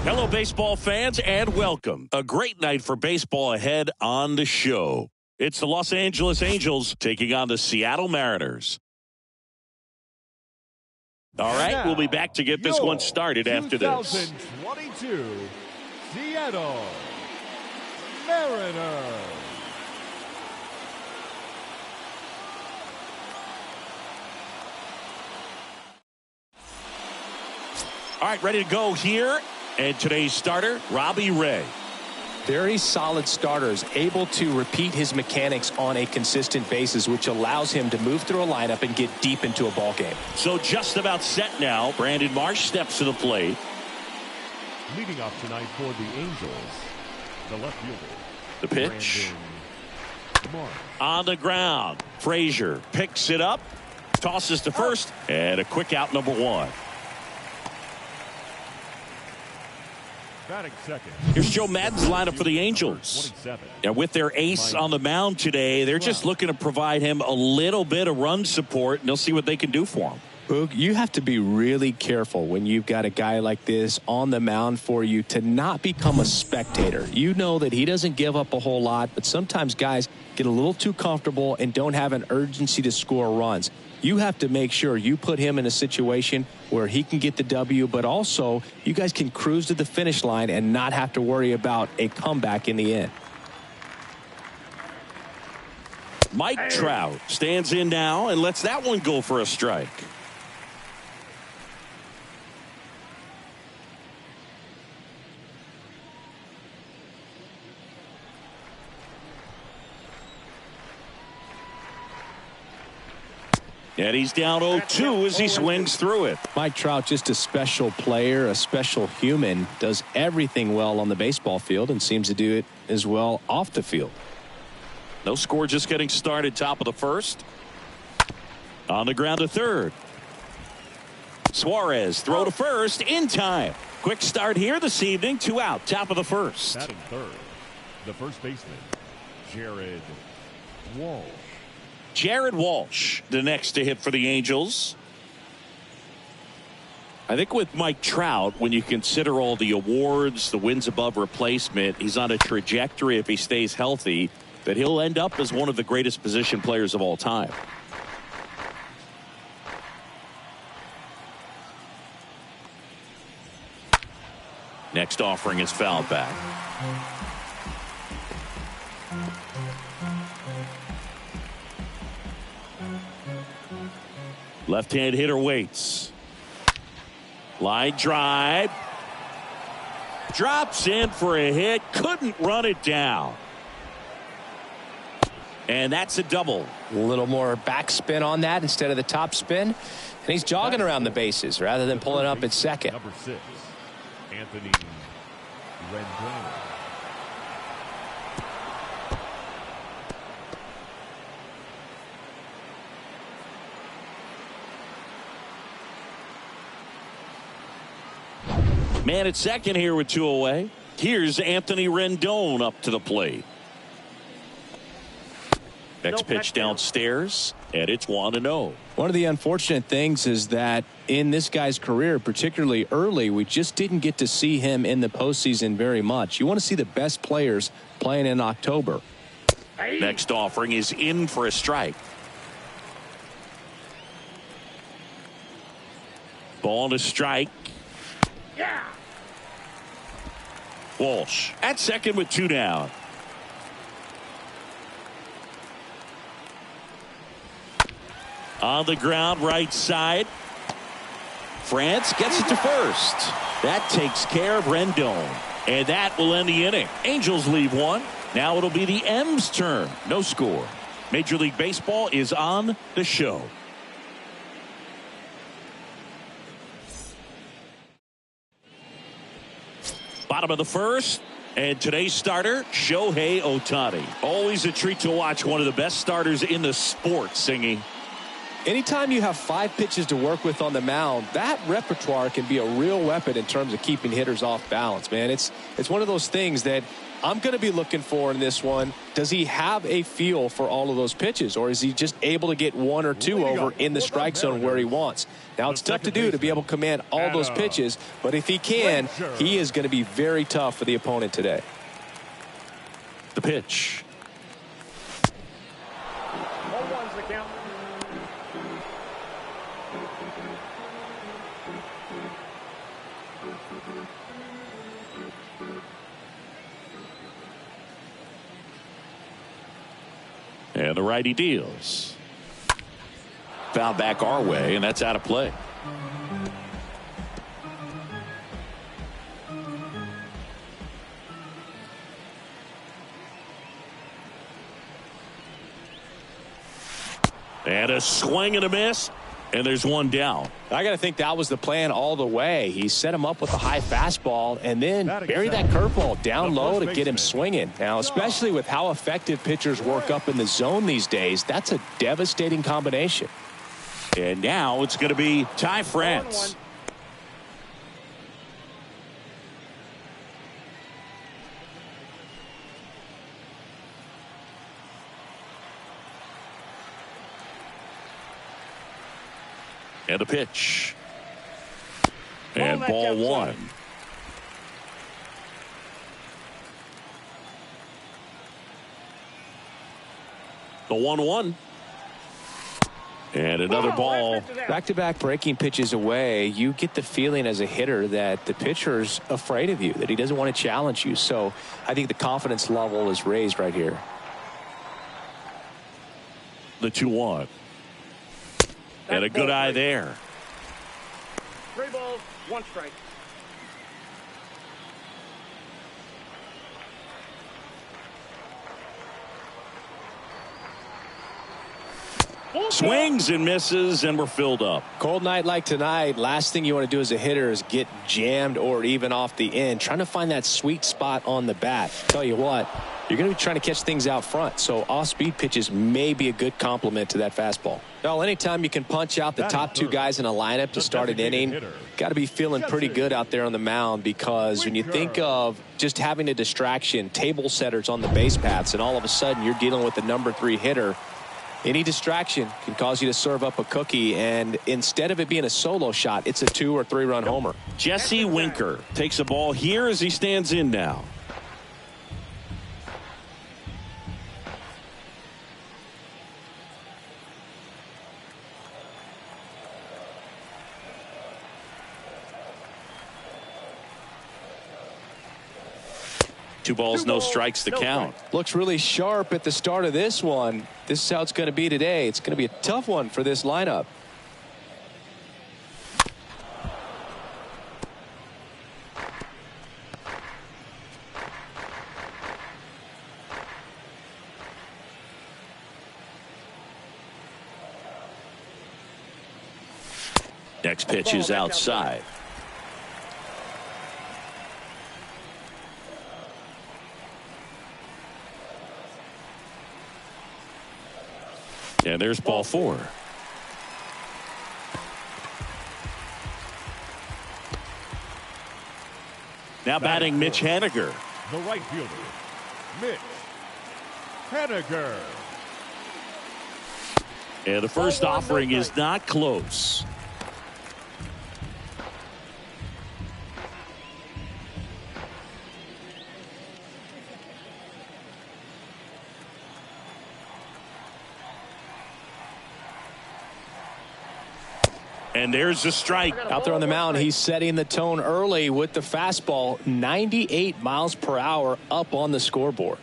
Hello, baseball fans, and welcome. A great night for baseball ahead on the show. It's the Los Angeles Angels taking on the Seattle Mariners. All right, we'll be back to get this one started after this. 2022 Seattle Mariners. All right, ready to go here. And today's starter, Robbie Ray. Very solid starters, able to repeat his mechanics on a consistent basis, which allows him to move through a lineup and get deep into a ball game. So just about set now. Brandon Marsh steps to the plate. Leading off tonight for the Angels, the left fielder. The pitch. On the ground. Frazier picks it up, tosses to first, and a quick out, number one. Batting second. Here's Joe Madden's lineup for the Angels. And with their ace on the mound today, they're just looking to provide him a little bit of run support, and they'll see what they can do for him. Boog, you have to be really careful when you've got a guy like this on the mound for you to not become a spectator. You know that he doesn't give up a whole lot, but sometimes guys get a little too comfortable and don't have an urgency to score runs. You have to make sure you put him in a situation where he can get the W, but also you guys can cruise to the finish line and not have to worry about a comeback in the end. Mike Trout stands in now and lets that one go for a strike. And he's down 0-2 as he swings through it. Mike Trout, just a special player, a special human, does everything well on the baseball field and seems to do it as well off the field. No score, just getting started, top of the first. On the ground to third. Suarez throw to first in time. Quick start here this evening, 2 out, top of the first. Batting third, the first baseman, Jared Walsh. Jared Walsh, the next to hit for the Angels. I think with Mike Trout, when you consider all the awards, the wins above replacement, he's on a trajectory, if he stays healthy, that he'll end up as one of the greatest position players of all time. Next offering is fouled back. Left-hand hitter waits. Line drive. Drops in for a hit. Couldn't run it down. And that's a double. A little more backspin on that instead of the top spin. And he's jogging around the bases rather than pulling up at second. Number 6, Anthony Rendon. Man at second here with 2 away. Here's Anthony Rendon up to the plate. Next pitch downstairs, and it's 1-0. One of the unfortunate things is that in this guy's career, particularly early, we just didn't get to see him in the postseason very much. You want to see the best players playing in October. Next offering is in for a strike. Ball to strike. Yeah. Walsh at second with 2 down. On the ground, right side. France gets it to first. That takes care of Rendon. And that will end the inning. Angels leave 1. Now it'll be the M's turn. No score. Major League Baseball is on the show. Bottom of the first, and today's starter, Shohei Ohtani. Always a treat to watch one of the best starters in the sport, Singy. Anytime you have 5 pitches to work with on the mound, that repertoire can be a real weapon in terms of keeping hitters off balance, man. It's one of those things that I'm going to be looking for in this one, does he have a feel for all of those pitches, or is he just able to get one or two over in the strike zone where he wants? Now, it's tough to do to be able to command all those pitches, but if he can, he is going to be very tough for the opponent today. The pitch. And the righty deals. Foul back our way, and that's out of play. And a swing and a miss, and there's one down. I got to think that was the plan all the way. He set him up with a high fastball and then bury that curveball down low to get him swinging. Now, especially with how effective pitchers work up in the zone these days, that's a devastating combination. And now it's going to be Ty France. And a pitch. And ball one. The 1-1. And another ball. Back-to-back breaking pitches away, you get the feeling as a hitter that the pitcher's afraid of you, that he doesn't want to challenge you. So I think the confidence level is raised right here. The 2-1. And a good eye there. 3 balls, 1 strike. Swings and misses, and we're filled up. Cold night like tonight, last thing you want to do as a hitter is get jammed or even off the end. Trying to find that sweet spot on the bat. Tell you what, you're going to be trying to catch things out front, so off-speed pitches may be a good complement to that fastball. Well, anytime you can punch out the top 2 guys in a lineup to start an inning, got to be feeling pretty good out there on the mound, because when you think of just having a distraction, table setters on the base paths, and all of a sudden you're dealing with the number 3 hitter, any distraction can cause you to serve up a cookie, and instead of it being a solo shot, it's a 2 or 3 run homer. Jesse Winker takes a ball here as he stands in now. Two balls, no strikes to count. Looks really sharp at the start of this one. This is how it's going to be today. It's going to be a tough one for this lineup. Next pitch is outside. And there's ball 4. Now batting Mitch Haniger. The right fielder, Mitch Haniger. And the first offering is not close. And there's the strike. Out there on the mound, he's setting the tone early with the fastball. 98 miles per hour up on the scoreboard.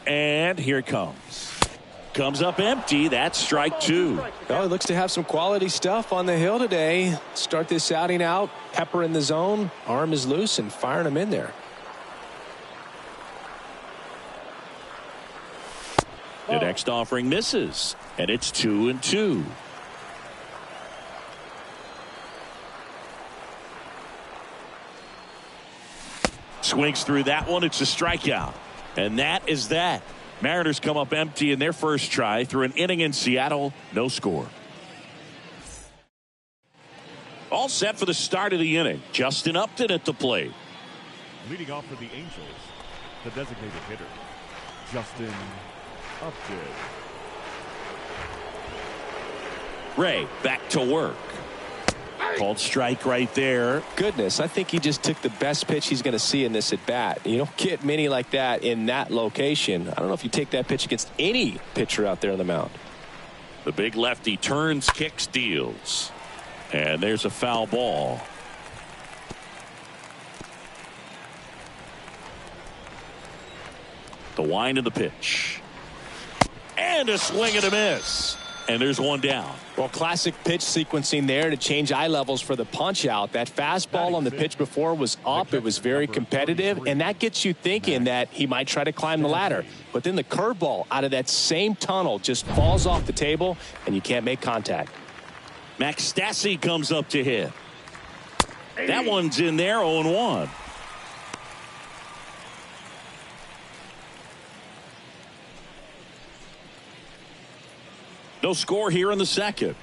And here it comes. Comes up empty. That's strike 2. Well, he looks to have some quality stuff on the hill today. Start this outing out. Pepper in the zone. Arm is loose and firing him in there. The next offering misses. And it's 2-2. Swings through that one. It's a strikeout. And that is that. Mariners come up empty in their first try through an inning in Seattle. No score. All set for the start of the inning. Justin Upton at the plate. Leading off for the Angels, the designated hitter, Justin Upton. Ray back to work. Called strike right there. Goodness, I think he just took the best pitch he's going to see in this at bat. You don't get many like that in that location. I don't know if you take that pitch against any pitcher out there on the mound. The big lefty turns, kicks, deals. And there's a foul ball. The wind of the pitch. And a swing and a miss. And there's one down. Well, classic pitch sequencing there to change eye levels for the punch out. That fastball on the pitch before was up. It was very competitive, and that gets you thinking that he might try to climb the ladder. But then the curveball out of that same tunnel just falls off the table, and you can't make contact. Max Stassi comes up to hit. That one's in there, 0-1. No score here in the second.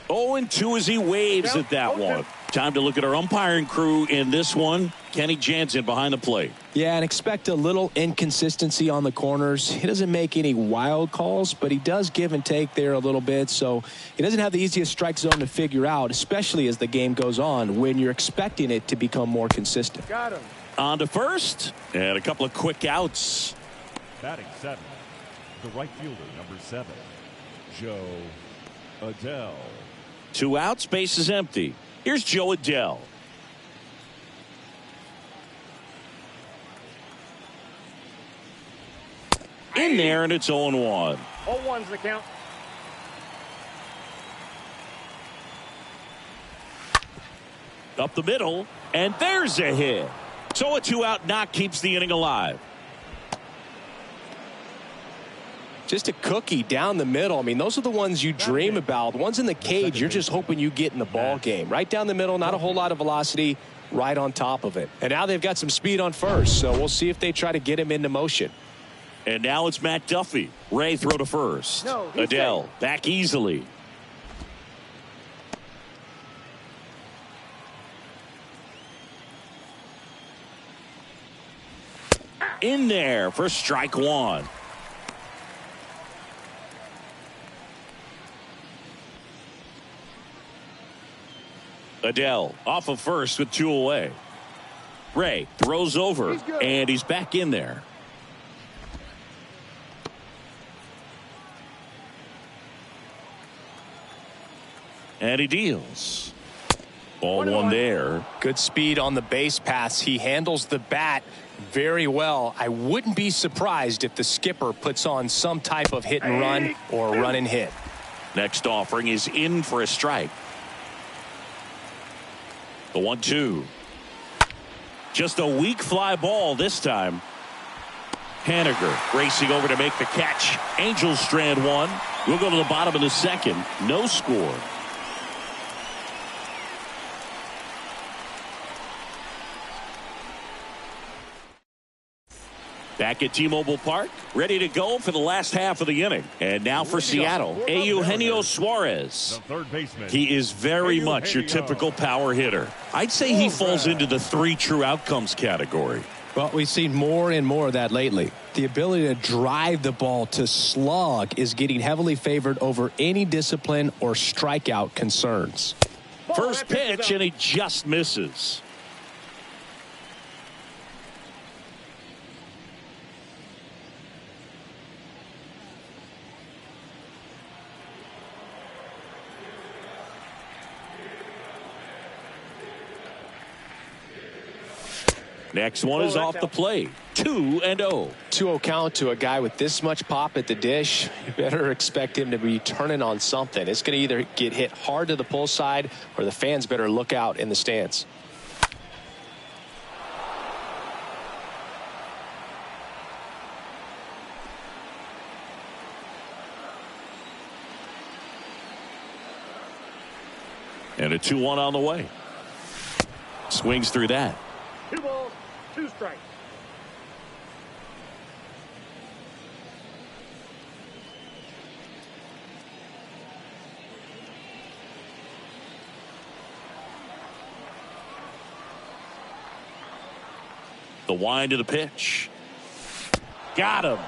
0-2 as he waves at that one. Time to look at our umpiring crew in this one. Kenny Jansen behind the plate. Yeah, and expect a little inconsistency on the corners. He doesn't make any wild calls, but he does give and take there a little bit. So he doesn't have the easiest strike zone to figure out, especially as the game goes on when you're expecting it to become more consistent. Got him. On to first, and a couple of quick outs. Batting seven, the right fielder, number 7, Joe Adele. 2 outs, base is empty. Here's Joe Adele. In there, and it's 0-1. 0-1's the count. Up the middle, and there's a hit. So a 2-out knock keeps the inning alive. Just a cookie down the middle. I mean, those are the ones you dream about. The ones in the cage, you're just hoping you get in the ball game. Right down the middle, not a whole lot of velocity, right on top of it. And now they've got some speed on first, so we'll see if they try to get him into motion. And now it's Matt Duffy. Ray throw to first. No, Adele safe. back easily. In there for strike one. Adele off of first with 2 away. Ray throws over, and he's back in there. And he deals. Ball 1 there. Good speed on the base paths. He handles the bat very well. I wouldn't be surprised if the skipper puts on some type of hit and run or run and hit. Next offering is in for a strike. The 1-2. Just a weak fly ball this time. Haniger racing over to make the catch. Angels strand one. We'll go to the bottom of the second. No score. Back at T-Mobile Park, ready to go for the last half of the inning. And now for Seattle, Eugenio Suarez. The third baseman. He is very much your typical power hitter. I'd say he falls into the 3 true outcomes category. Well, we've seen more and more of that lately. The ability to drive the ball to slug is getting heavily favored over any discipline or strikeout concerns. First pitch, and he just misses. Next one is off the plate. 2-0. 2-0 count to a guy with this much pop at the dish. You better expect him to be turning on something. It's going to either get hit hard to the pull side, or the fans better look out in the stands. And a 2-1 on the way. Swings through that. 2 balls, 2 strikes. The wind of the pitch. Got him.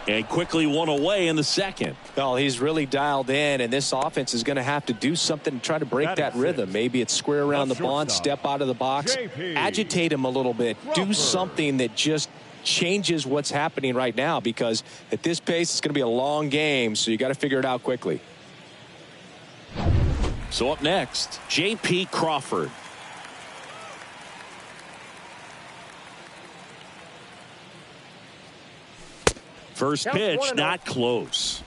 And quickly one away in the second. Well, he's really dialed in, and this offense is going to have to do something to try to break that rhythm. Maybe it's square around the bunt, step out of the box, agitate him a little bit, do something that just changes what's happening right now, because at this pace it's going to be a long game, so you got to figure it out quickly. So up next, J.P. Crawford. First pitch, not close.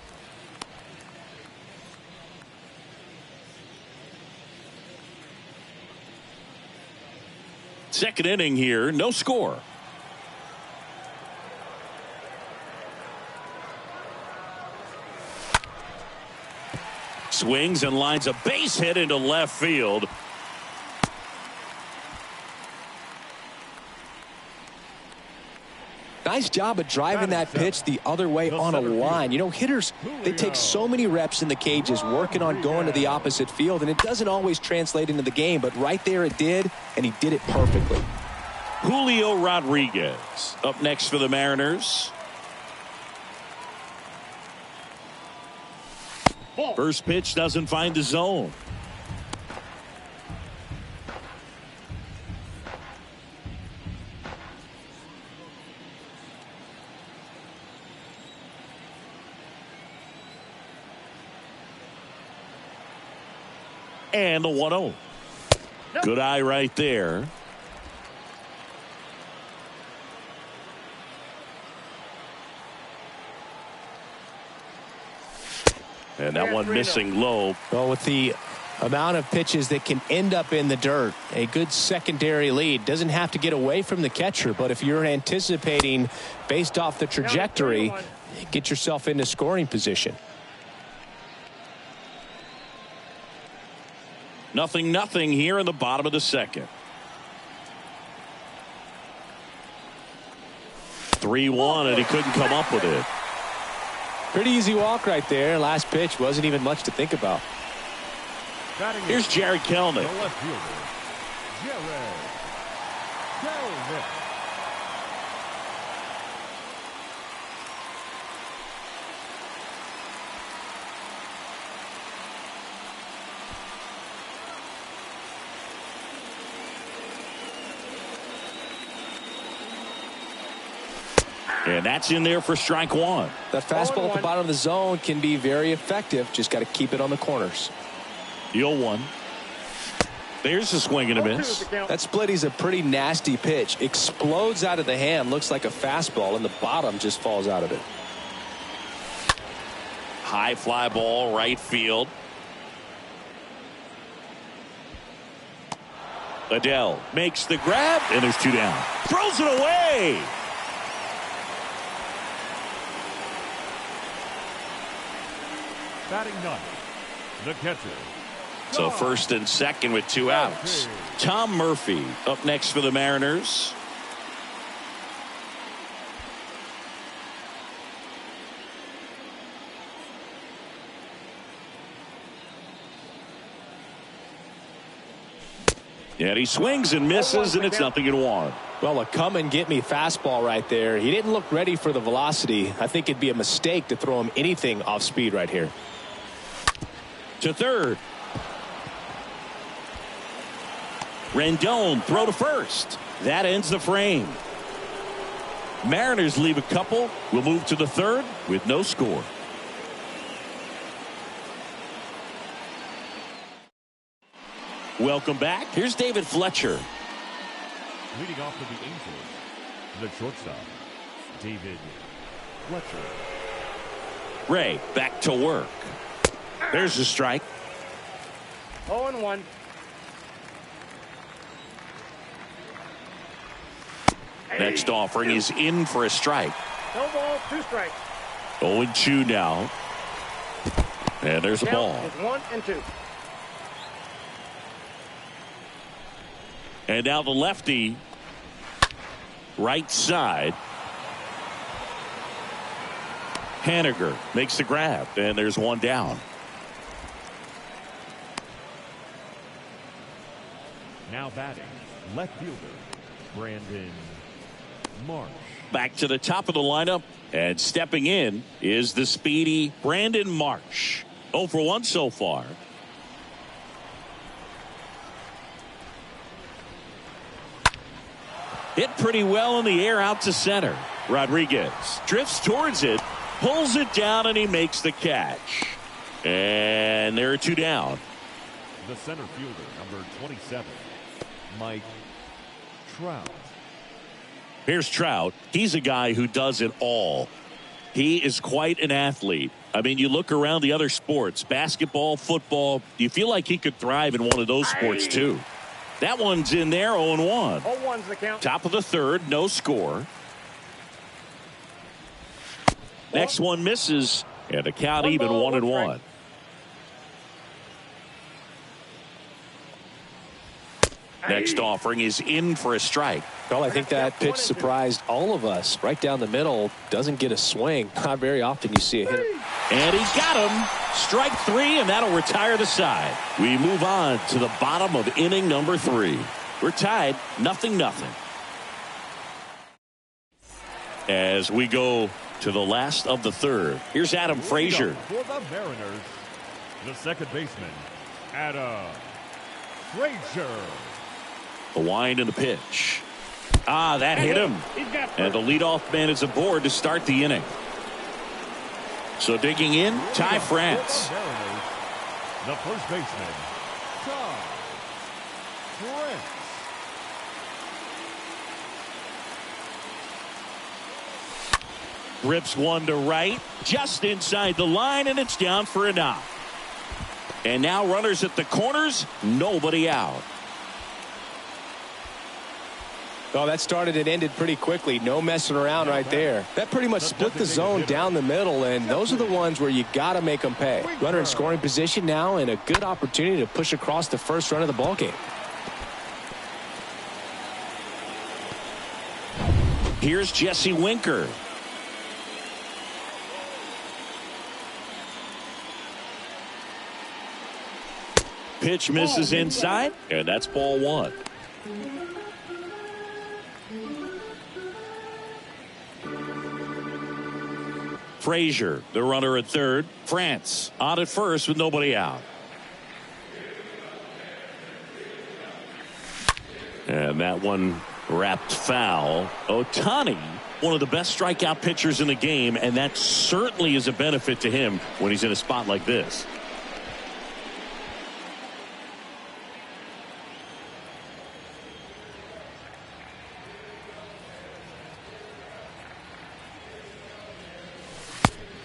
Second inning here, no score. Swings and lines a base hit into left field. Nice job of driving that pitch the other way on a line. You know, hitters, they take so many reps in the cages working on going to the opposite field, and it doesn't always translate into the game, but right there it did, and he did it perfectly. Julio Rodriguez up next for the Mariners. First pitch doesn't find the zone. And the 1-0. Good eye right there. And that one missing low. Well, with the amount of pitches that can end up in the dirt, a good secondary lead doesn't have to get away from the catcher, but if you're anticipating based off the trajectory, get yourself into scoring position. 0-0 here in the bottom of the second. 3-1, and he couldn't come up with it. Pretty easy walk right there. Last pitch wasn't even much to think about. Here's Jared Kelnick. The left fielder, Jared Kelnick. And that's in there for strike one. That fastball at the bottom of the zone can be very effective. Just got to keep it on the corners. The 0-1. There's a swing and a miss. That splitty's a pretty nasty pitch. Explodes out of the hand. Looks like a fastball, and the bottom just falls out of it. High fly ball, right field. Adele makes the grab, and there's two down. Throws it away. Batting ninth, the catcher. So first and second with two outs. Tom Murphy up next for the Mariners. And he swings and misses, and it's 0-1. Well, a come and get me fastball right there. He didn't look ready for the velocity. I think it'd be a mistake to throw him anything off speed right here. To third. Rendon throw to first. That ends the frame. Mariners leave a couple. We'll move to the third with no score. Welcome back. Here's David Fletcher. Leading off for the Angels, the shortstop, David Fletcher. Ray back to work. There's a strike. 0-1. Next offering is in for a strike. No ball, 2 strikes. 0-2 now. And there's a ball. Count is 1-2. And now the lefty. Right side. Haniger makes the grab, and there's one down. Now batting, left fielder, Brandon Marsh. Back to the top of the lineup, and stepping in is the speedy Brandon Marsh. 0 for 1 so far. Hit pretty well in the air out to center. Rodriguez drifts towards it, pulls it down, and he makes the catch. And there are 2 down. The center fielder, number 27, Mike Trout. Here's Trout. He's a guy who does it all. He is quite an athlete. I mean, you look around the other sports, basketball, football, you feel like he could thrive in one of those sports too. That one's in there, 0-1. 0-1's the count. Top of the third, no score. Next one misses, and the count even 1-1. Next offering is in for a strike. Well, I think that pitch surprised all of us. Right down the middle, doesn't get a swing. Not very often you see a hit. And he got him. Strike 3, and that'll retire the side. We move on to the bottom of inning number 3. We're tied 0-0. As we go to the last of the third, here's Adam Frazier. For the Mariners, the second baseman, Adam Frazier. The wind and the pitch. That hit him. And the leadoff man is aboard to start the inning. So digging in, Ty France. The first baseman, Ty France. Grips one to right, just inside the line, and it's down for a knock. And now runners at the corners, nobody out. Oh, that started and ended pretty quickly. No messing around right there. That pretty much split the zone down the middle, and those are the ones where you got to make them pay. Runner in scoring position now, and a good opportunity to push across the first run of the ballgame. Here's Jesse Winker. Pitch misses inside, and that's ball 1. Frazier, the runner at third. France on at first with nobody out. And that one wrapped foul. Ohtani, one of the best strikeout pitchers in the game, and that certainly is a benefit to him when he's in a spot like this.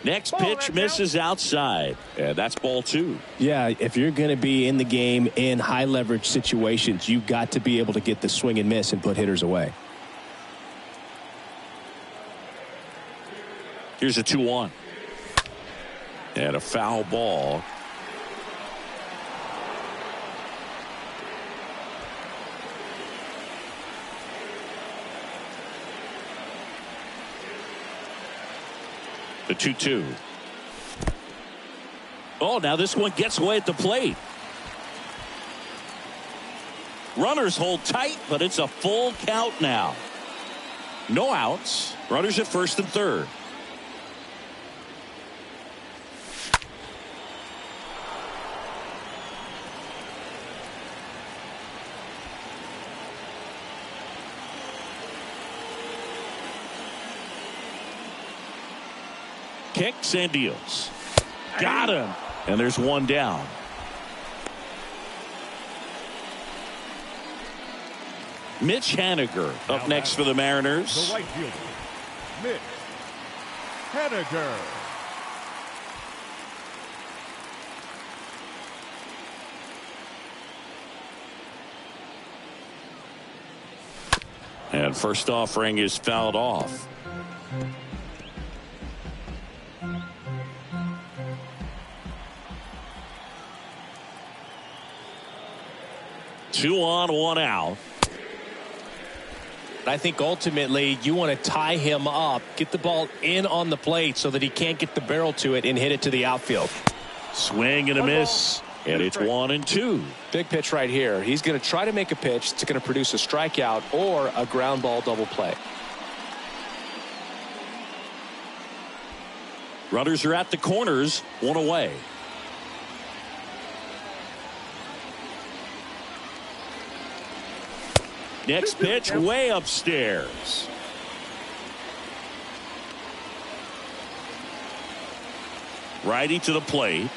Next pitch misses outside, and that's ball 2. Yeah, if you're going to be in the game in high leverage situations, you've got to be able to get the swing and miss and put hitters away. Here's a 2-1. And a foul ball. The 2-2. Oh, now this one gets away at the plate. Runners hold tight, but it's a full count now. No outs. Runners at first and third. Kicks and deals. Got him. And there's one down. Mitch Haniger up next for the Mariners. The right fielder, Mitch Haniger. And first offering is fouled off. Two on, one out. I think ultimately you want to tie him up, get the ball in on the plate so that he can't get the barrel to it and hit it to the outfield. Swing and a miss, and it's 1-2. Big pitch right here. He's going to try to make a pitch that's going to produce a strikeout or a ground ball double play. Runners are at the corners, one away. Next pitch, way upstairs. Righty to the plate.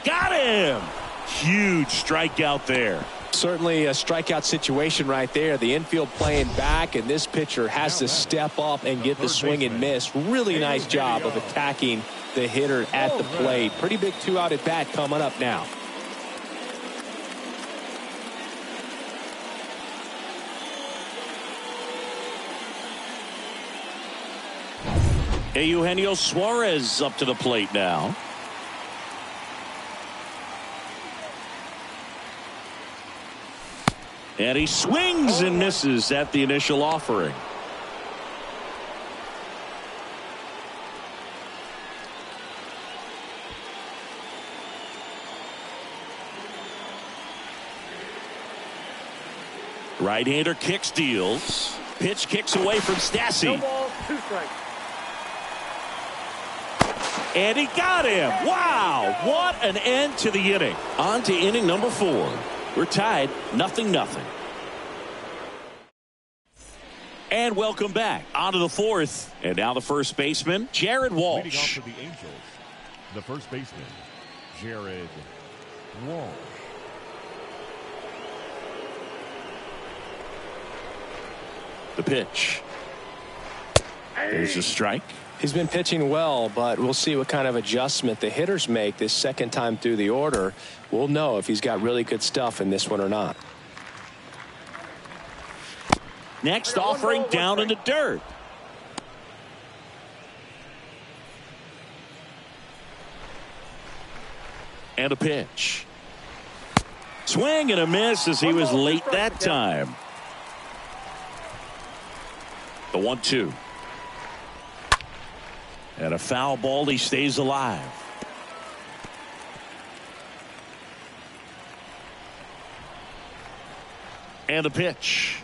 Got him! Huge strikeout there. Certainly a strikeout situation right there. The infield playing back, and this pitcher has to step up and get the swing and miss. Really nice job of attacking the hitter at the plate. Pretty big 2-out at bat coming up now. Eugenio Suarez up to the plate now. And he swings and misses at the initial offering. Right-hander kicks, deals. Pitch kicks away from Stassi. 2 strikes. And he got him. Wow, what an end to the inning. On to inning number 4. We're tied 0-0. And welcome back. On to the 4th. And now the first baseman, Jared Walsh. Leading off for the Angels, the first baseman, Jared Walsh. The pitch. There's a strike. He's been pitching well, but we'll see what kind of adjustment the hitters make this second time through the order. We'll know if he's got really good stuff in this one or not. Next offering down in the dirt. And a pitch. Swing and a miss as he was late that time. The 1-2. And a foul ball. He stays alive. And a pitch.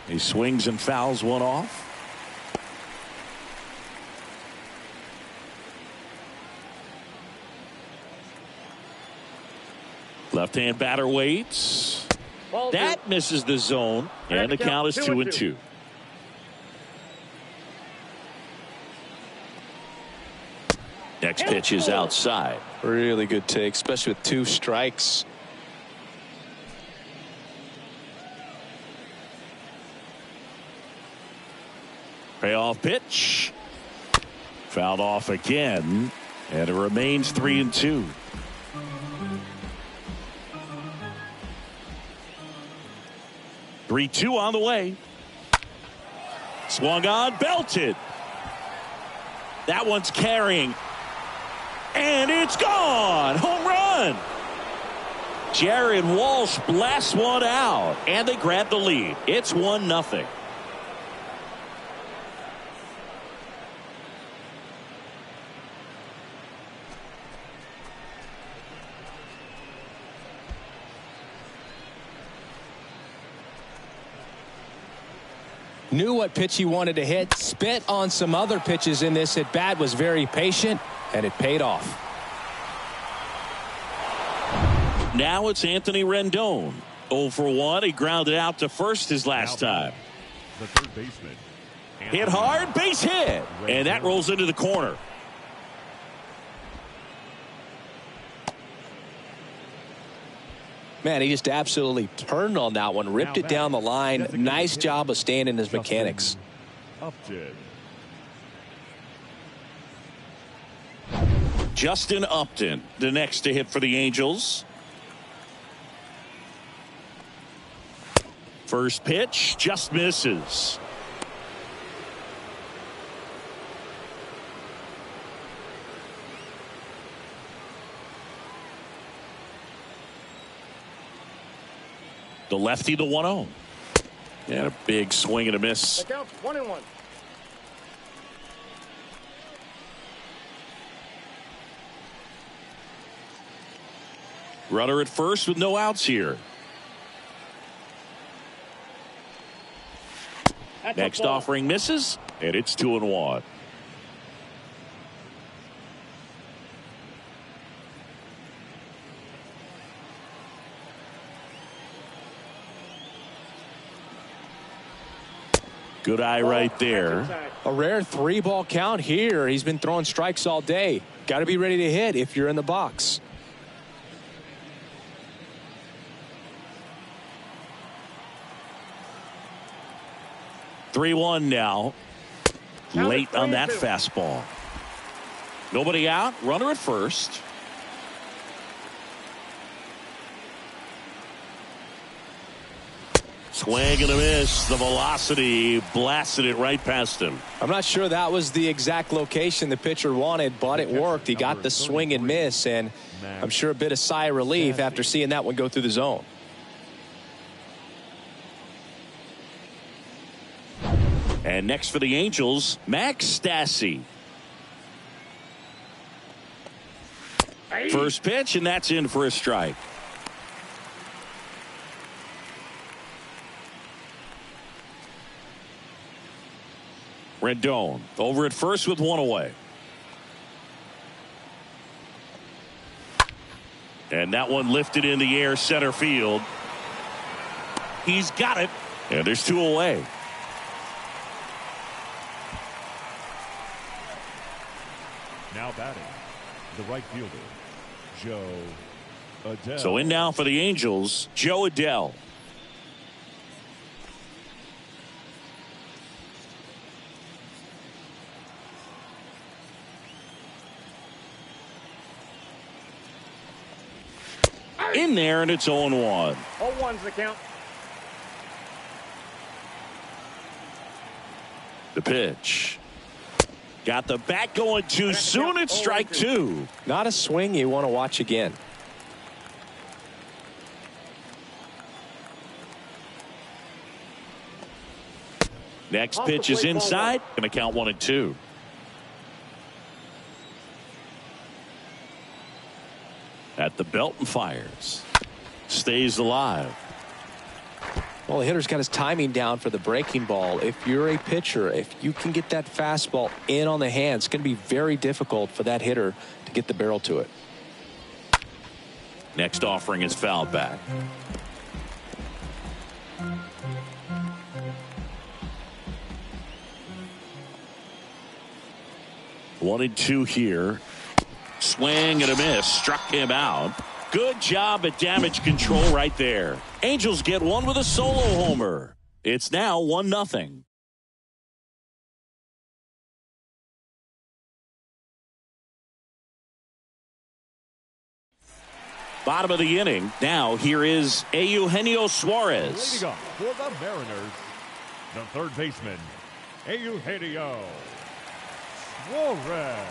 He swings and fouls one off. Left-hand batter waits. That misses the zone. And the count is 2-2. Next pitch is outside. Really good take, especially with 2 strikes. Payoff pitch. Fouled off again. And it remains 3-2. Three-two on the way. Swung on, belted. That one's carrying. And it's gone. Home run. Jared Walsh blasts one out. And they grab the lead. It's 1-0. Knew what pitch he wanted to hit. Spit on some other pitches in this at bat. Was very patient, and it paid off. Now it's Anthony Rendon. 0 for 1. He grounded out to first his last time. The third baseman. Hit hard, base hit. And that rolls into the corner. Man, he just absolutely turned on that one. Ripped it down the line. Nice job of staying in his mechanics. Upton. Justin Upton, the next to hit for the Angels. First pitch just misses. The lefty, the 1-0. And a big swing and a miss. The count's 1-1. Runner at first with no outs here. Next offering misses, and it's 2-1. Good eye right there. A rare 3-ball count here. He's been throwing strikes all day. Got to be ready to hit if you're in the box. (3-1) now. Late on that fastball. Nobody out. Runner at first. Swing and a miss. The velocity blasted it right past him. I'm not sure that was the exact location the pitcher wanted, but it worked. He got the swing and miss, and I'm sure a bit of sigh of relief after seeing that one go through the zone. And next for the Angels, Max Stassi. First pitch, and that's in for a strike. Rendon over at first with one away. And that one lifted in the air center field. He's got it. And there's two away. Now batting, the right fielder, Joe Adell. So in now for the Angels, Joe Adell. In there, and it's 0-1. 0-1's the count. The pitch. Got the bat going too soon. It's strike two. Not a swing you want to watch again. Next pitch is inside. Going to count 1-2. At the belt and fires. Stays alive. Well, the hitter's got his timing down for the breaking ball. If you're a pitcher, if you can get that fastball in on the hand, it's going to be very difficult for that hitter to get the barrel to it. Next offering is fouled back. One and two here. Swing and a miss. Struck him out. Good job at damage control right there. Angels get one with a solo homer. It's now 1-0. Bottom of the inning. Now here is Eugenio Suarez. Leading off for the Mariners, the third baseman, Eugenio Suarez.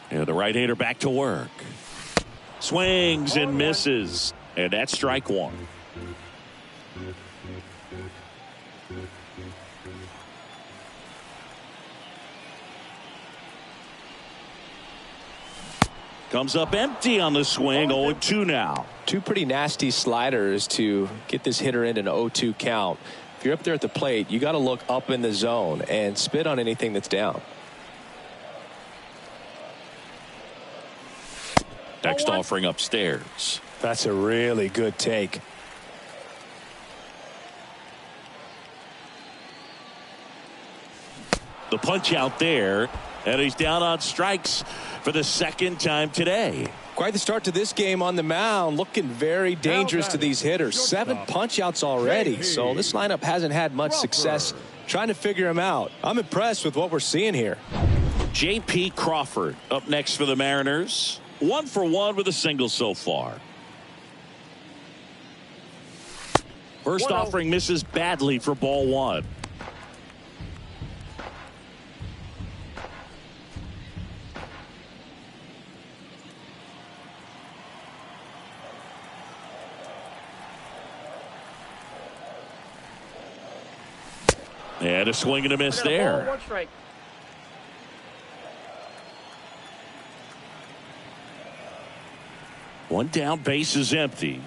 And the right-hander back to work. Swings and misses. And that's strike one. Comes up empty on the swing. 0-2 now. Two pretty nasty sliders to get this hitter in an 0-2 count. If you're up there at the plate, you got to look up in the zone and spit on anything that's down. Next offering upstairs. That's a really good take. The punch out there, and he's down on strikes for the second time today. Quite the start to this game on the mound. Looking very dangerous to these hitters. 7 punch outs already. So this lineup hasn't had much success trying to figure him out. I'm impressed with what we're seeing here. J.P. Crawford up next for the Mariners. 1 for 1 with a single so far. First offering misses badly for ball one. And a swing and a miss there. One strike. One down, base is empty.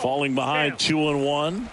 Falling behind 2-1.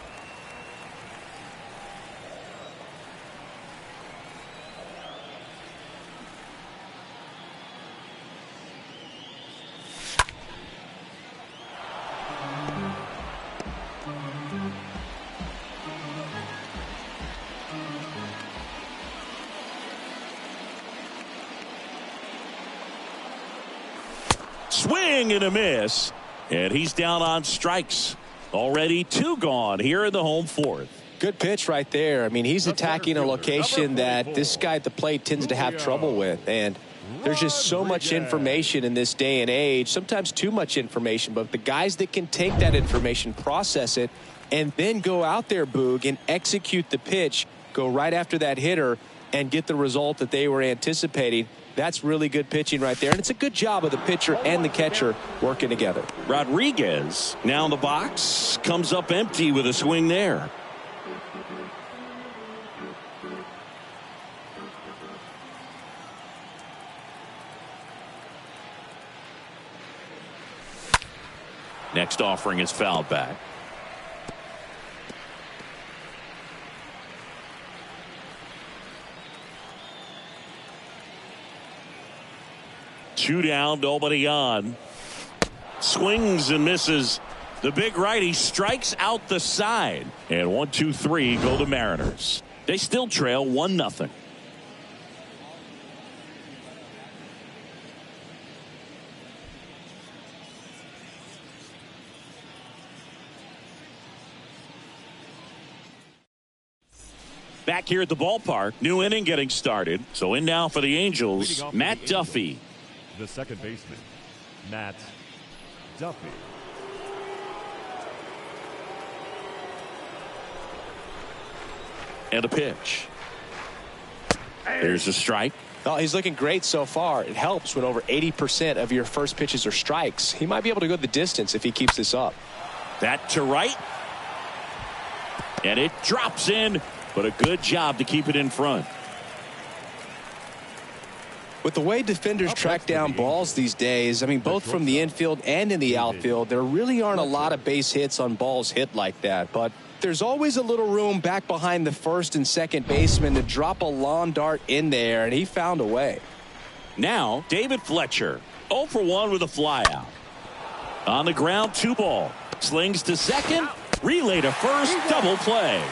Swing and a miss. And he's down on strikes. Already 2 gone here in the home 4th. Good pitch right there. I mean, he's attacking a location that this guy at the plate tends to have trouble with. And there's just so much information in this day and age, sometimes too much information. But the guys that can take that information, process it, and then go out there, Boog, and execute the pitch, go right after that hitter, and get the result that they were anticipating. That's really good pitching right there. And it's a good job of the pitcher and the catcher working together. Rodriguez now in the box, comes up empty with a swing there. Next offering is fouled back. Two down, nobody on. Swings and misses. The big righty strikes out the side. And 1, 2, 3 go the Mariners. They still trail 1-0. Back here at the ballpark, new inning getting started. So in now for the Angels, Matt Duffy. The second baseman, Matt Duffy. And a pitch. There's a strike. Oh, he's looking great so far. It helps when over 80% of your first pitches are strikes. He might be able to go the distance if he keeps this up. That to right. And it drops in, but a good job to keep it in front. With the way defenders track down balls these days, I mean, both from the infield and in the outfield, there really aren't a lot of base hits on balls hit like that. But there's always a little room back behind the first and second baseman to drop a lawn dart in there, and he found a way. Now, David Fletcher, 0 for 1 with a flyout. On the ground, 2 ball. Slings to second, relay to first, double play.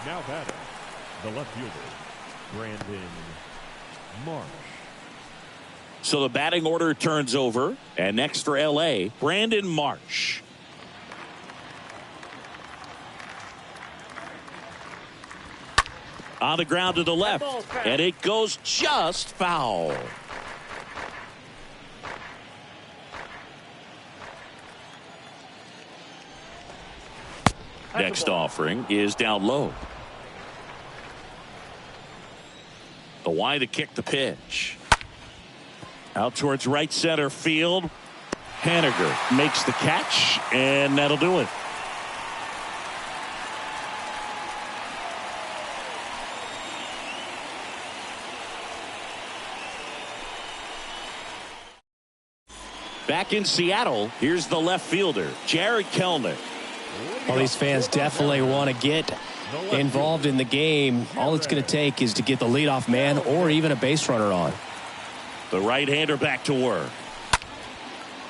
Now batting, the left fielder, Brandon Marsh. So the batting order turns over, and next for LA, Brandon Marsh. On the ground to the left, and it goes just foul. Next offering is down low. The wide to kick the pitch. Out towards right center field. Haniger makes the catch, and that'll do it. Back in Seattle, here's the left fielder, Jared Kelenic. Well, these fans definitely want to get involved in the game. All it's going to take is to get the leadoff man or even a base runner on. The right-hander back to work.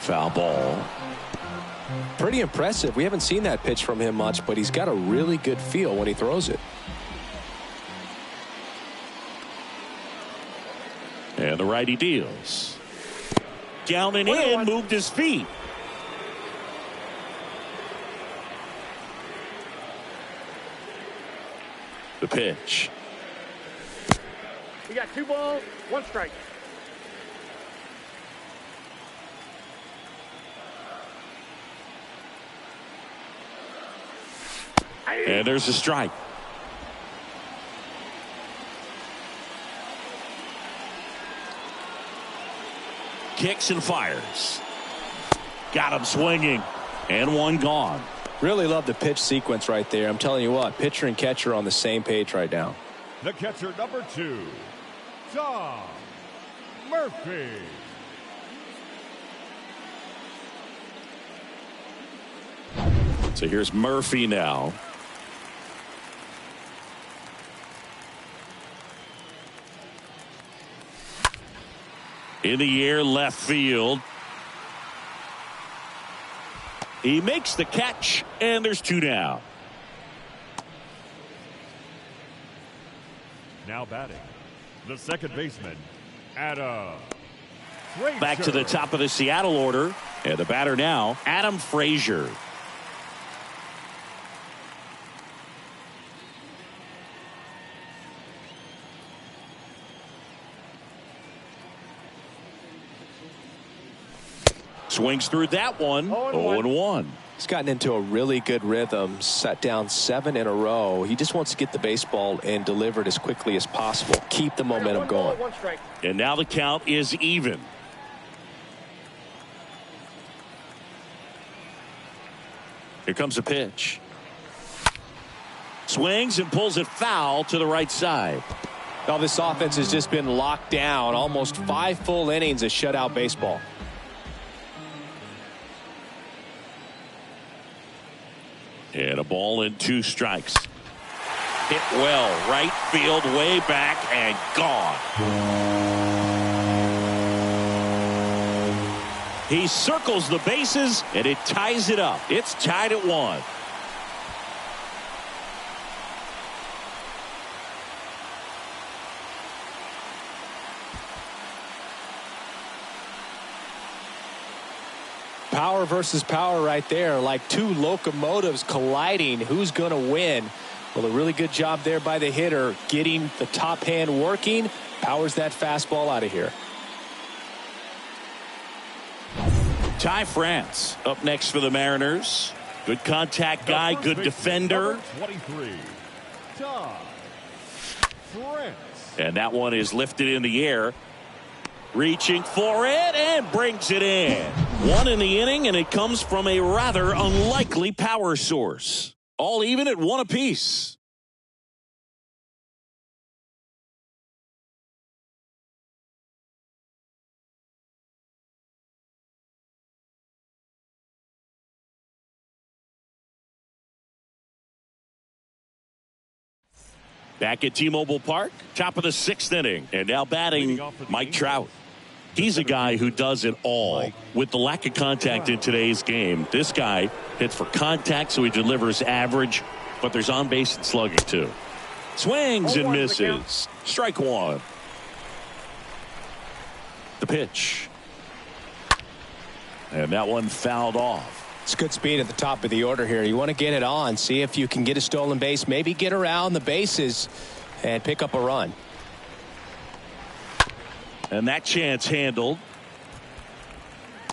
Foul ball. Pretty impressive. We haven't seen that pitch from him much, but he's got a really good feel when he throws it. And the righty deals. Down and in, moved his feet. The pitch. You got 2 balls, 1 strike. And there's a strike. Kicks and fires. Got him swinging. And 1 gone. Really love the pitch sequence right there. I'm telling you what, pitcher and catcher are on the same page right now. The catcher, number 2, Tom Murphy. So here's Murphy now. In the air, left field. He makes the catch, and there's 2 down. Now batting, the second baseman, Adam Frazier. Back to the top of the Seattle order. And the batter now, Adam Frazier. Swings through that one. 0-1. He's gotten into a really good rhythm, set down 7 in a row. He just wants to get the baseball and deliver it as quickly as possible. Keep the momentum going. And now the count is even. Here comes a pitch. Swings and pulls it foul to the right side. Now this offense has just been locked down. Almost 5 full innings of shutout baseball. And a ball and 2 strikes. Hit well, right field, way back, and gone. He circles the bases, and it ties it up. It's tied at 1. Power versus power right there, like 2 locomotives colliding. Who's going to win? Well, a really good job there by the hitter, getting the top hand working. Powers that fastball out of here. Ty France up next for the Mariners. Good contact guy, good defender. 23, Ty France. And that one is lifted in the air. Reaching for it and brings it in. 1 in the inning, and it comes from a rather unlikely power source. All even at 1 apiece. Back at T-Mobile Park, top of the 6th inning, and now batting Mike Trout. He's a guy who does it all. With the lack of contact in today's game, this guy hits for contact, so he delivers average, but there's on base and slugging too. Swings and misses. Strike 1. The pitch. And that one fouled off. It's good speed at the top of the order here. You want to get it on, see if you can get a stolen base, maybe get around the bases and pick up a run. And that chance handled.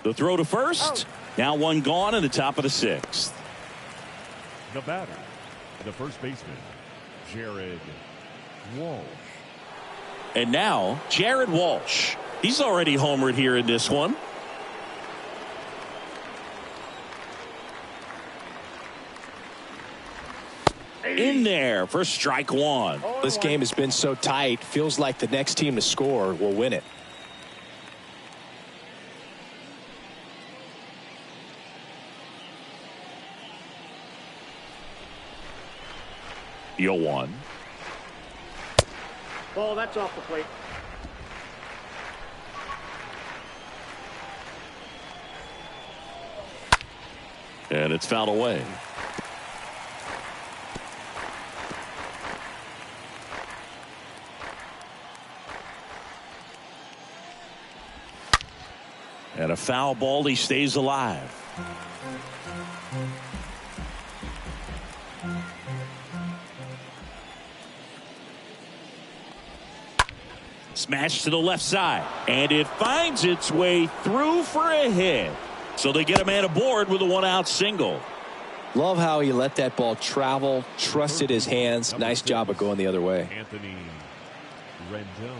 The throw to first. Now 1 gone in the top of the 6th. The batter, the first baseman, Jared Walsh. And now Jared Walsh. He's already homered here in this one. In there for strike 1. This game has been so tight. Feels like the next team to score will win it. Yo 1. Ball, that's off the plate. And it's fouled away. And a foul ball, he stays alive. Smash to the left side, and it finds its way through for a hit. So they get a man aboard with a 1-out single. Love how he let that ball travel, trusted his hands. Nice job of going the other way. Anthony Rendon.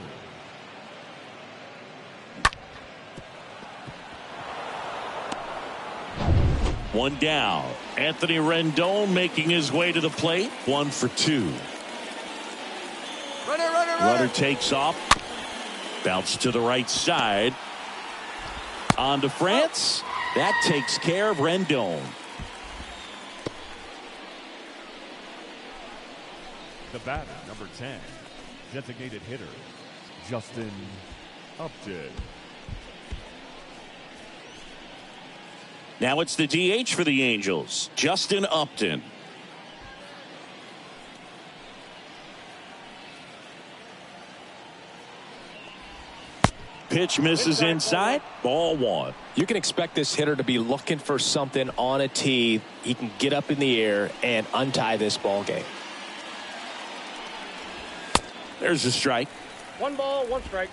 One down. Anthony Rendon making his way to the plate. 1 for 2. Runner takes off. Bounce to the right side. On to France. That takes care of Rendon. The batter, number 10, designated hitter, Justin Upton. Now it's the DH for the Angels, Justin Upton. pitch misses inside. Ball one. You can expect this hitter to be looking for something on a tee. He can get up in the air and untie this ball game. There's a strike. 1 ball, 1 strike.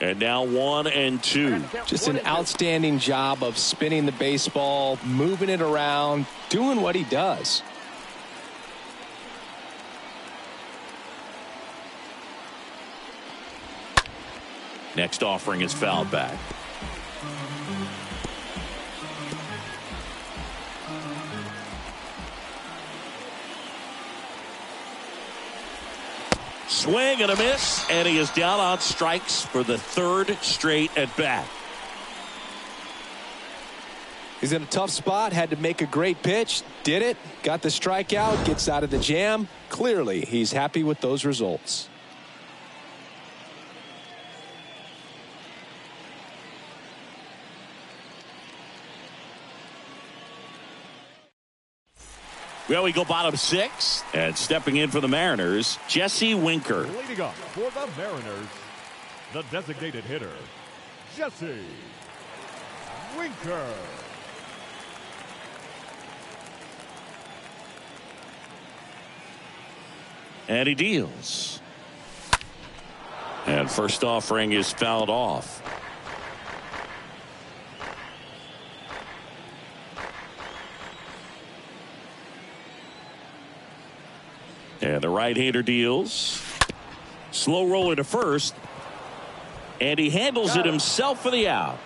And now 1 and 2. Just an outstanding job of spinning the baseball, moving it around, doing what he does. Next offering is fouled back. Swing and a miss, and he is down on strikes for the 3rd straight at bat. He's in a tough spot, had to make a great pitch, did it, got the strikeout, gets out of the jam. Clearly, he's happy with those results. Well, we go bottom 6, and stepping in for the Mariners, Jesse Winker. Leading off for the Mariners, the designated hitter, Jesse Winker. And he deals. And first offering is fouled off. And the right-hander deals. Slow roller to first. And he handles it himself for the out.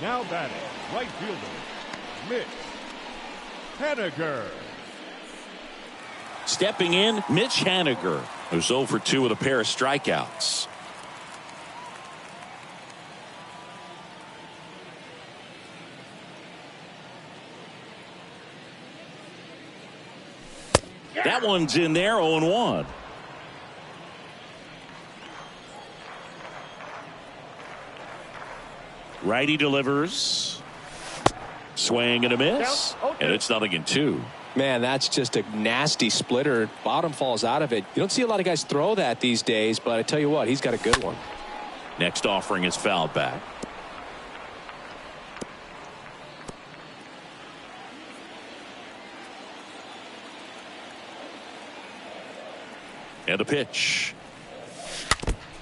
Now batting, right fielder, Mitch Haniger. Stepping in, Mitch Haniger, who's 0 for 2 with a pair of strikeouts. That one's in there, 0-1. Righty delivers. Swing and a miss. And it's 0-2. Man, that's just a nasty splitter. Bottom falls out of it. You don't see a lot of guys throw that these days, but I tell you what, he's got a good one. Next offering is fouled back. And a pitch.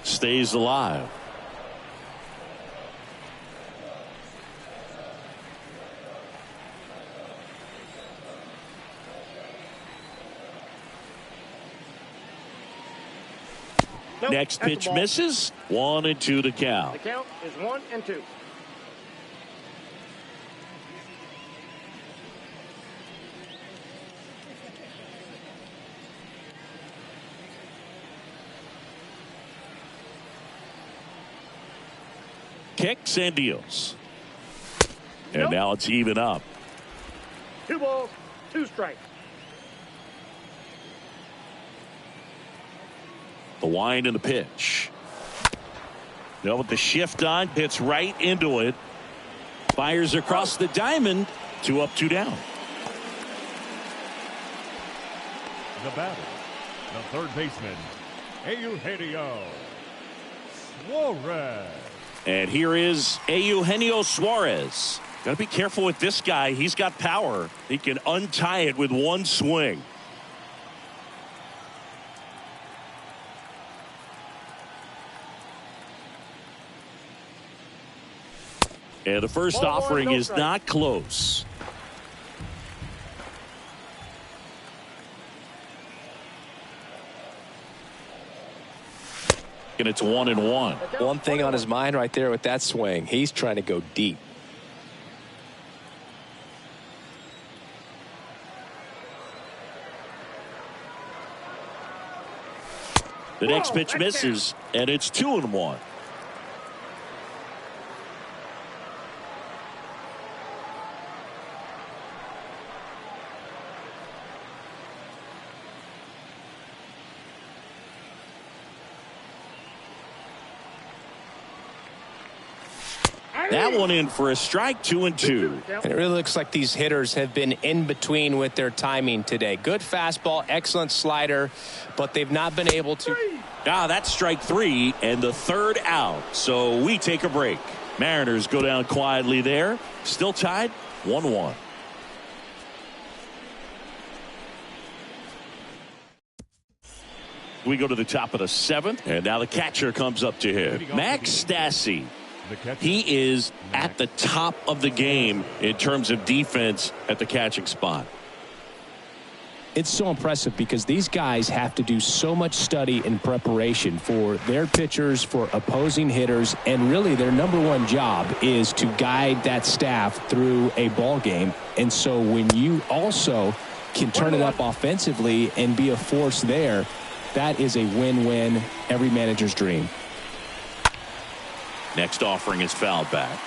Stays alive. Nope, Next that's pitch the ball. misses. 1-2 to count. The count is 1 and 2. Kicks and deals. And Nope. now it's even up. 2 balls, 2 strikes. The wind and the pitch. Now with the shift on, hits right into it. Fires across the diamond. 2 up, 2 down. The batter, the third baseman, Eugenio Suarez. And here is Eugenio Suarez. Got to be careful with this guy. He's got power. He can untie it with one swing. And the first Ball one, offering no is strike. not close. And it's 1-1. One thing on his mind right there with that swing, he's trying to go deep. The next Whoa, pitch that's misses, and it's 2-1. That one in for a strike, 2-2. And it really looks like these hitters have been in between with their timing today. Good fastball, excellent slider, but they've not been able to. That's strike 3 and the third out. So we take a break. Mariners go down quietly there. Still tied 1-1. We go to the top of the 7th, and now the catcher comes up to hit. Max Stassi. He is at the top of the game in terms of defense at the catching spot. It's so impressive because these guys have to do so much study and preparation for their pitchers, for opposing hitters, and really their number one job is to guide that staff through a ball game. And so when you also can turn it up offensively and be a force there, that is a win-win, every manager's dream. Next offering is fouled back.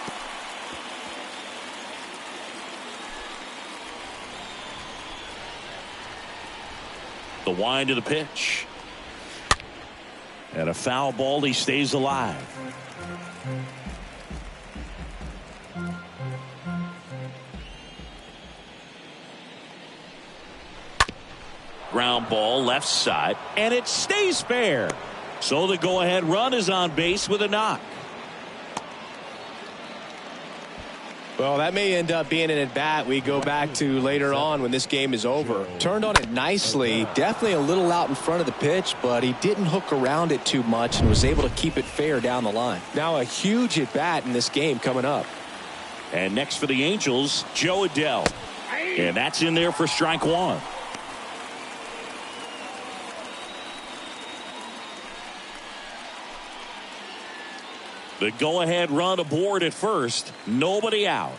The wind of the pitch. And a foul ball. He stays alive. Ground ball left side. And it stays fair. So the go-ahead run is on base with a knock. Well, that may end up being an at-bat we go back to later on when this game is over. Turned on it nicely, definitely a little out in front of the pitch, but he didn't hook around it too much and was able to keep it fair down the line. Now a huge at-bat in this game coming up. And next for the Angels, Joe Adell. And that's in there for strike 1. The go-ahead run aboard at first. Nobody out.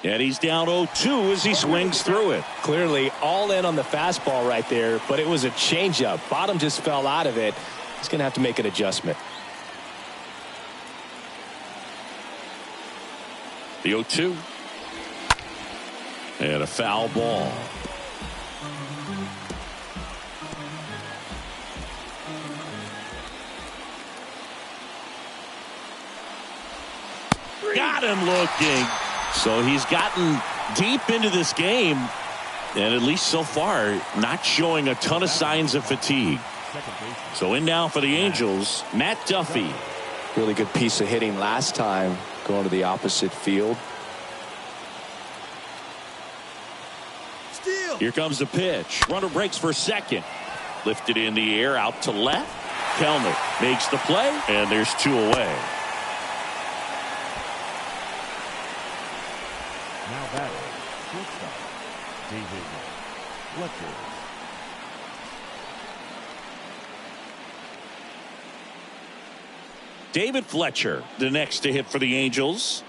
And he's down 0-2 as he swings through it. Clearly all in on the fastball right there, but it was a changeup. Bottom just fell out of it. He's going to have to make an adjustment. The 0-2. And a foul ball. Got him looking. So he's gotten deep into this game, and at least so far not showing a ton of signs of fatigue. So in now for the Angels, Matt Duffy. Really good piece of hitting last time, going to the opposite field. Here comes the pitch. Runner breaks for second. Lifted in the air out to left. Kelnick makes the play, and there's 2 away. Now batting, shortstop, David Fletcher. David Fletcher, the next to hit for the Angels.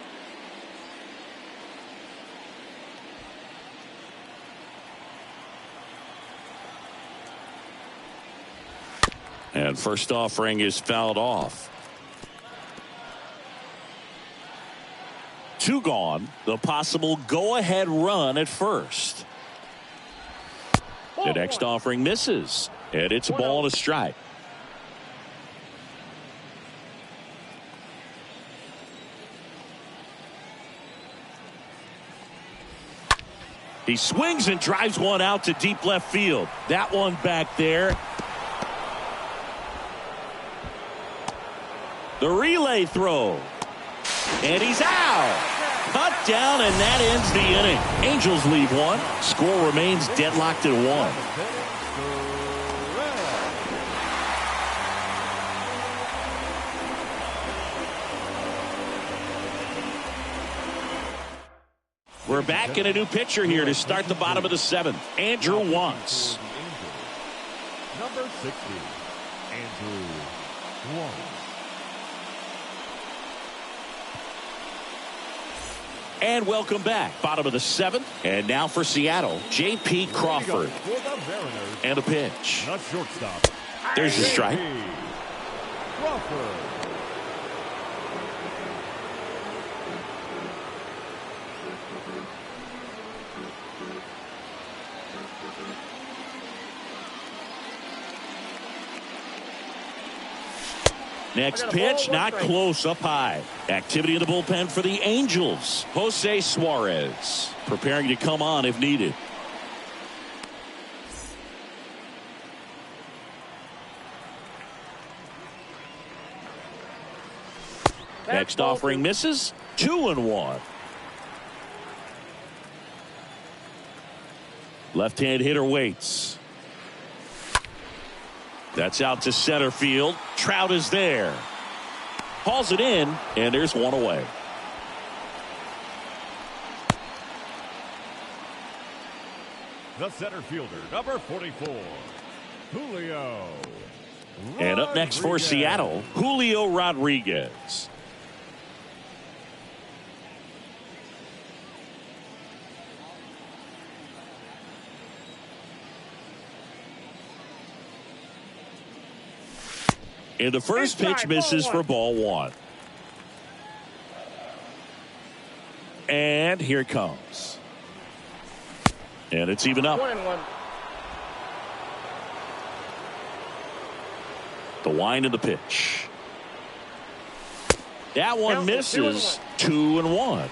And first offering is fouled off. 2 gone. The possible go-ahead run at first. The next offering misses. And it's a ball and a strike. He swings and drives one out to deep left field. That one back there. The relay throw. And he's out. Cut down, and that ends the inning. Angels leave 1. Score remains deadlocked at 1. We're back in a new pitcher here to start the bottom of the 7th. Andrew Wantz. Number 60, Andrew Wantz. And welcome back. Bottom of the 7th. And now for Seattle, J.P. Crawford. And a pitch. Not shortstop. There's your strike. Crawford. Next I got a pitch, ball, one not strike. close, up high. Activity in the bullpen for the Angels. Jose Suarez preparing to come on if needed. Next ball offering two. misses. 2-1. Left-hand hitter waits. That's out to center field. Trout is there. Hauls it in, and there's one away. The center fielder, number 44, Julio. And up next for Rodriguez. Seattle, Julio Rodriguez. And the first pitch misses for ball one. And here it comes. And it's even up. 1-1. The wind of the pitch. That one Count is misses. 2-1.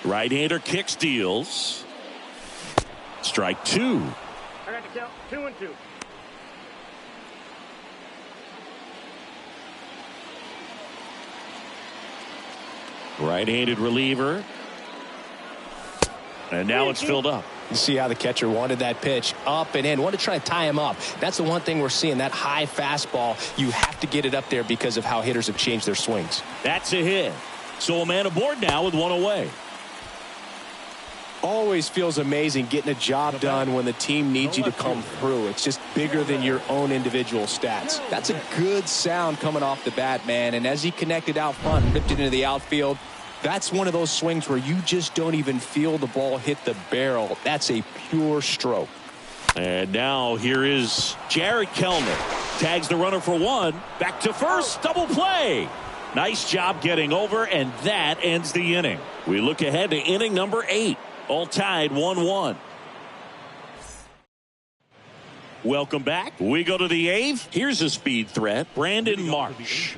Right-hander kicks, deals. Strike two. I got to count 2-2. Right-handed reliever. And now it's filled up. You see how the catcher wanted that pitch up and in. Wanted to try to tie him up. That's the one thing we're seeing, that high fastball. You have to get it up there because of how hitters have changed their swings. That's a hit. So a man aboard now with one away. Always feels amazing getting a job done when the team needs you to come through. It's just bigger than your own individual stats. That's a good sound coming off the bat, man. And as he connected out front and ripped it into the outfield, that's one of those swings where you just don't even feel the ball hit the barrel. That's a pure stroke. And now here is Jared Kellner. Tags the runner for one. Back to first. Double play. Nice job getting over, and that ends the inning. We look ahead to inning number 8. All tied 1-1. Welcome back. We go to the 8th. Here's a speed threat. Brandon Marsh.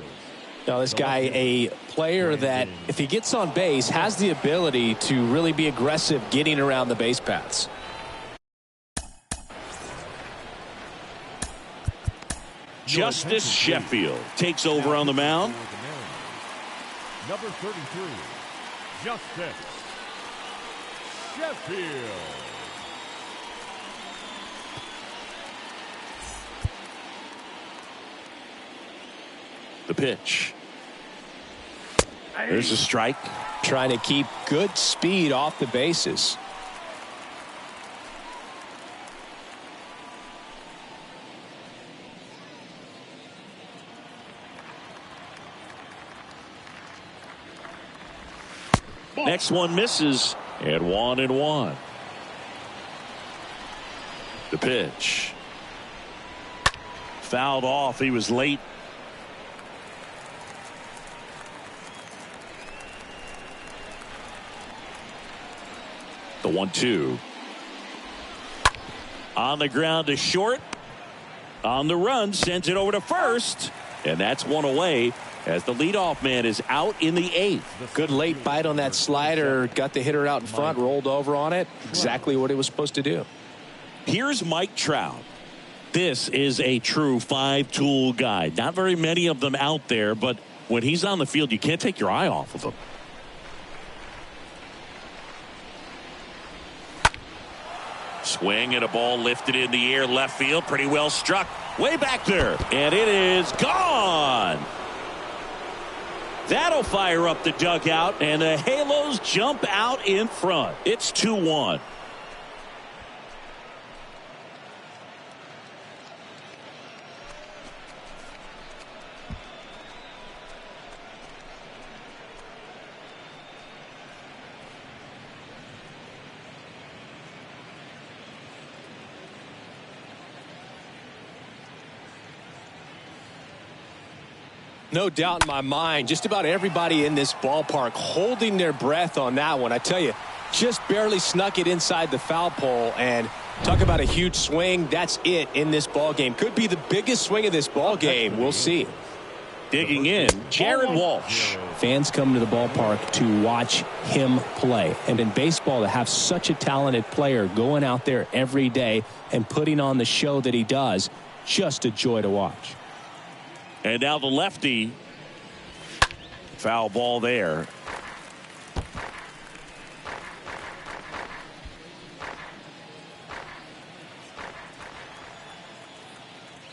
Now, this guy, a player that, if he gets on base, has the ability to really be aggressive getting around the base paths. Justice Sheffield takes over on the mound. Number 33, Justice Sheffield. The pitch. There's a strike. Trying to keep good speed off the bases. Next one misses, and 1-1. The pitch. Fouled off. He was late. The 1-2. On the ground to short. On the run, sends it over to first. And that's one away as the leadoff man is out in the 8th. Good late bite on that slider. Got the hitter out in front, rolled over on it. Exactly what he was supposed to do. Here's Mike Trout. This is a true 5-tool guy. Not very many of them out there, but when he's on the field, you can't take your eye off of him. Swing and a ball lifted in the air, left field, pretty well struck. Way back there, and it is gone. That'll fire up the dugout, and the Halos jump out in front. It's 2-1. No doubt in my mind, just about everybody in this ballpark holding their breath on that one. I tell you, just barely snuck it inside the foul pole. And talk about a huge swing. That's it in this ball game. Could be the biggest swing of this ball game. We'll see. Digging in, Jared Walsh. Fans come to the ballpark to watch him play. And in baseball, to have such a talented player going out there every day and putting on the show that he does, just a joy to watch. And now the lefty. Foul ball there.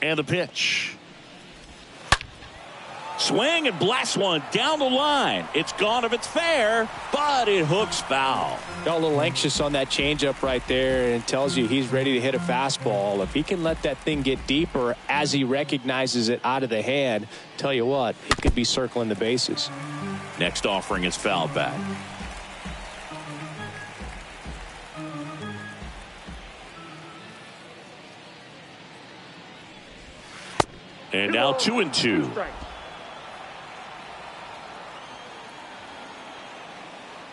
And the pitch. Swing and blast one down the line. It's gone if it's fair, but it hooks foul. Got a little anxious on that changeup right there, and tells you he's ready to hit a fastball. If he can let that thing get deeper as he recognizes it out of the hand, tell you what, he could be circling the bases. Next offering is fouled back. And now 2-2.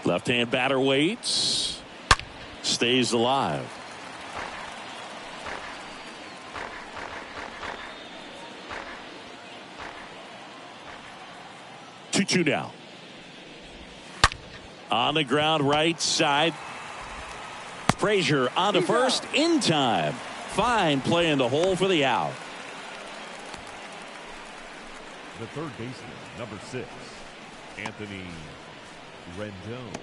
Left-hand batter waits. Stays alive. 2-2 now. On the ground, right side. Frazier on to first in time. Fine play in the hole for the out. The third baseman, number 6, Anthony Rendon.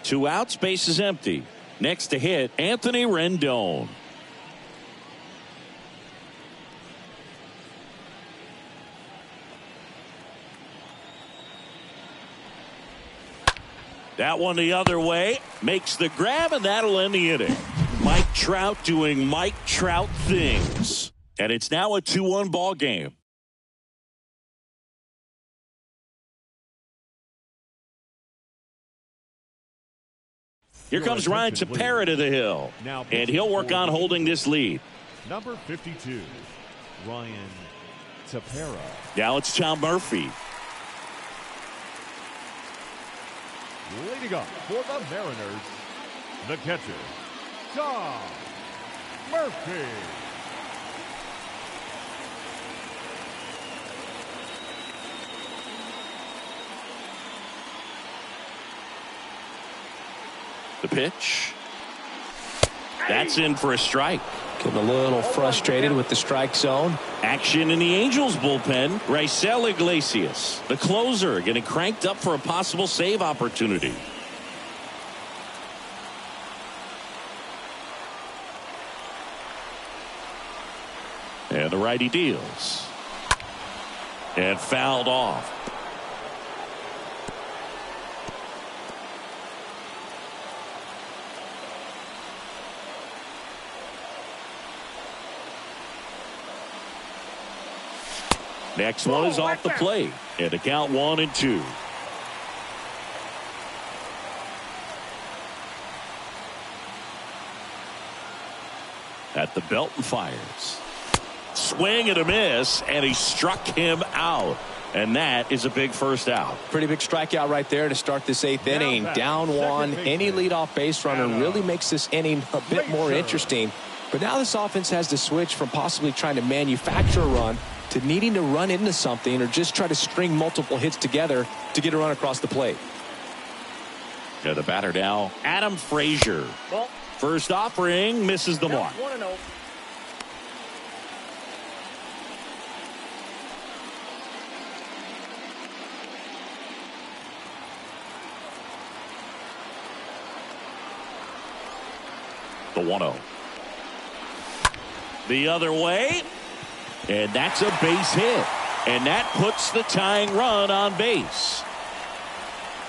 2 outs, base is empty. Next to hit, Anthony Rendon. That one the other way, makes the grab, and that'll end the inning. Mike Trout doing Mike Trout things. And it's now a 2-1 ball game. Here comes Ryan Tepera to the hill. And he'll work on holding this lead. Number 52, Ryan Tepera. Now it's Tom Murphy. Leading up for the Mariners, the catcher, Tom Murphy. The pitch. That's in for a strike. Getting a little frustrated with the strike zone. Action in the Angels bullpen. Raisel Iglesias, the closer, getting cranked up for a possible save opportunity. And the righty deals. And fouled off. Next one is off the plate. And to count 1-2. At the belt and fires. Swing and a miss, and he struck him out. And that is a big first out. Pretty big strikeout right there to start this 8th inning. Down 1. Any leadoff base runner really makes this inning a bit more interesting. But now this offense has to switch from possibly trying to manufacture a run to needing to run into something or just try to string multiple hits together to get a run across the plate. Yeah, the batter now, Adam Frazier. First offering, misses the mark. 1-0. The 1-0. The other way. And that's a base hit. And that puts the tying run on base.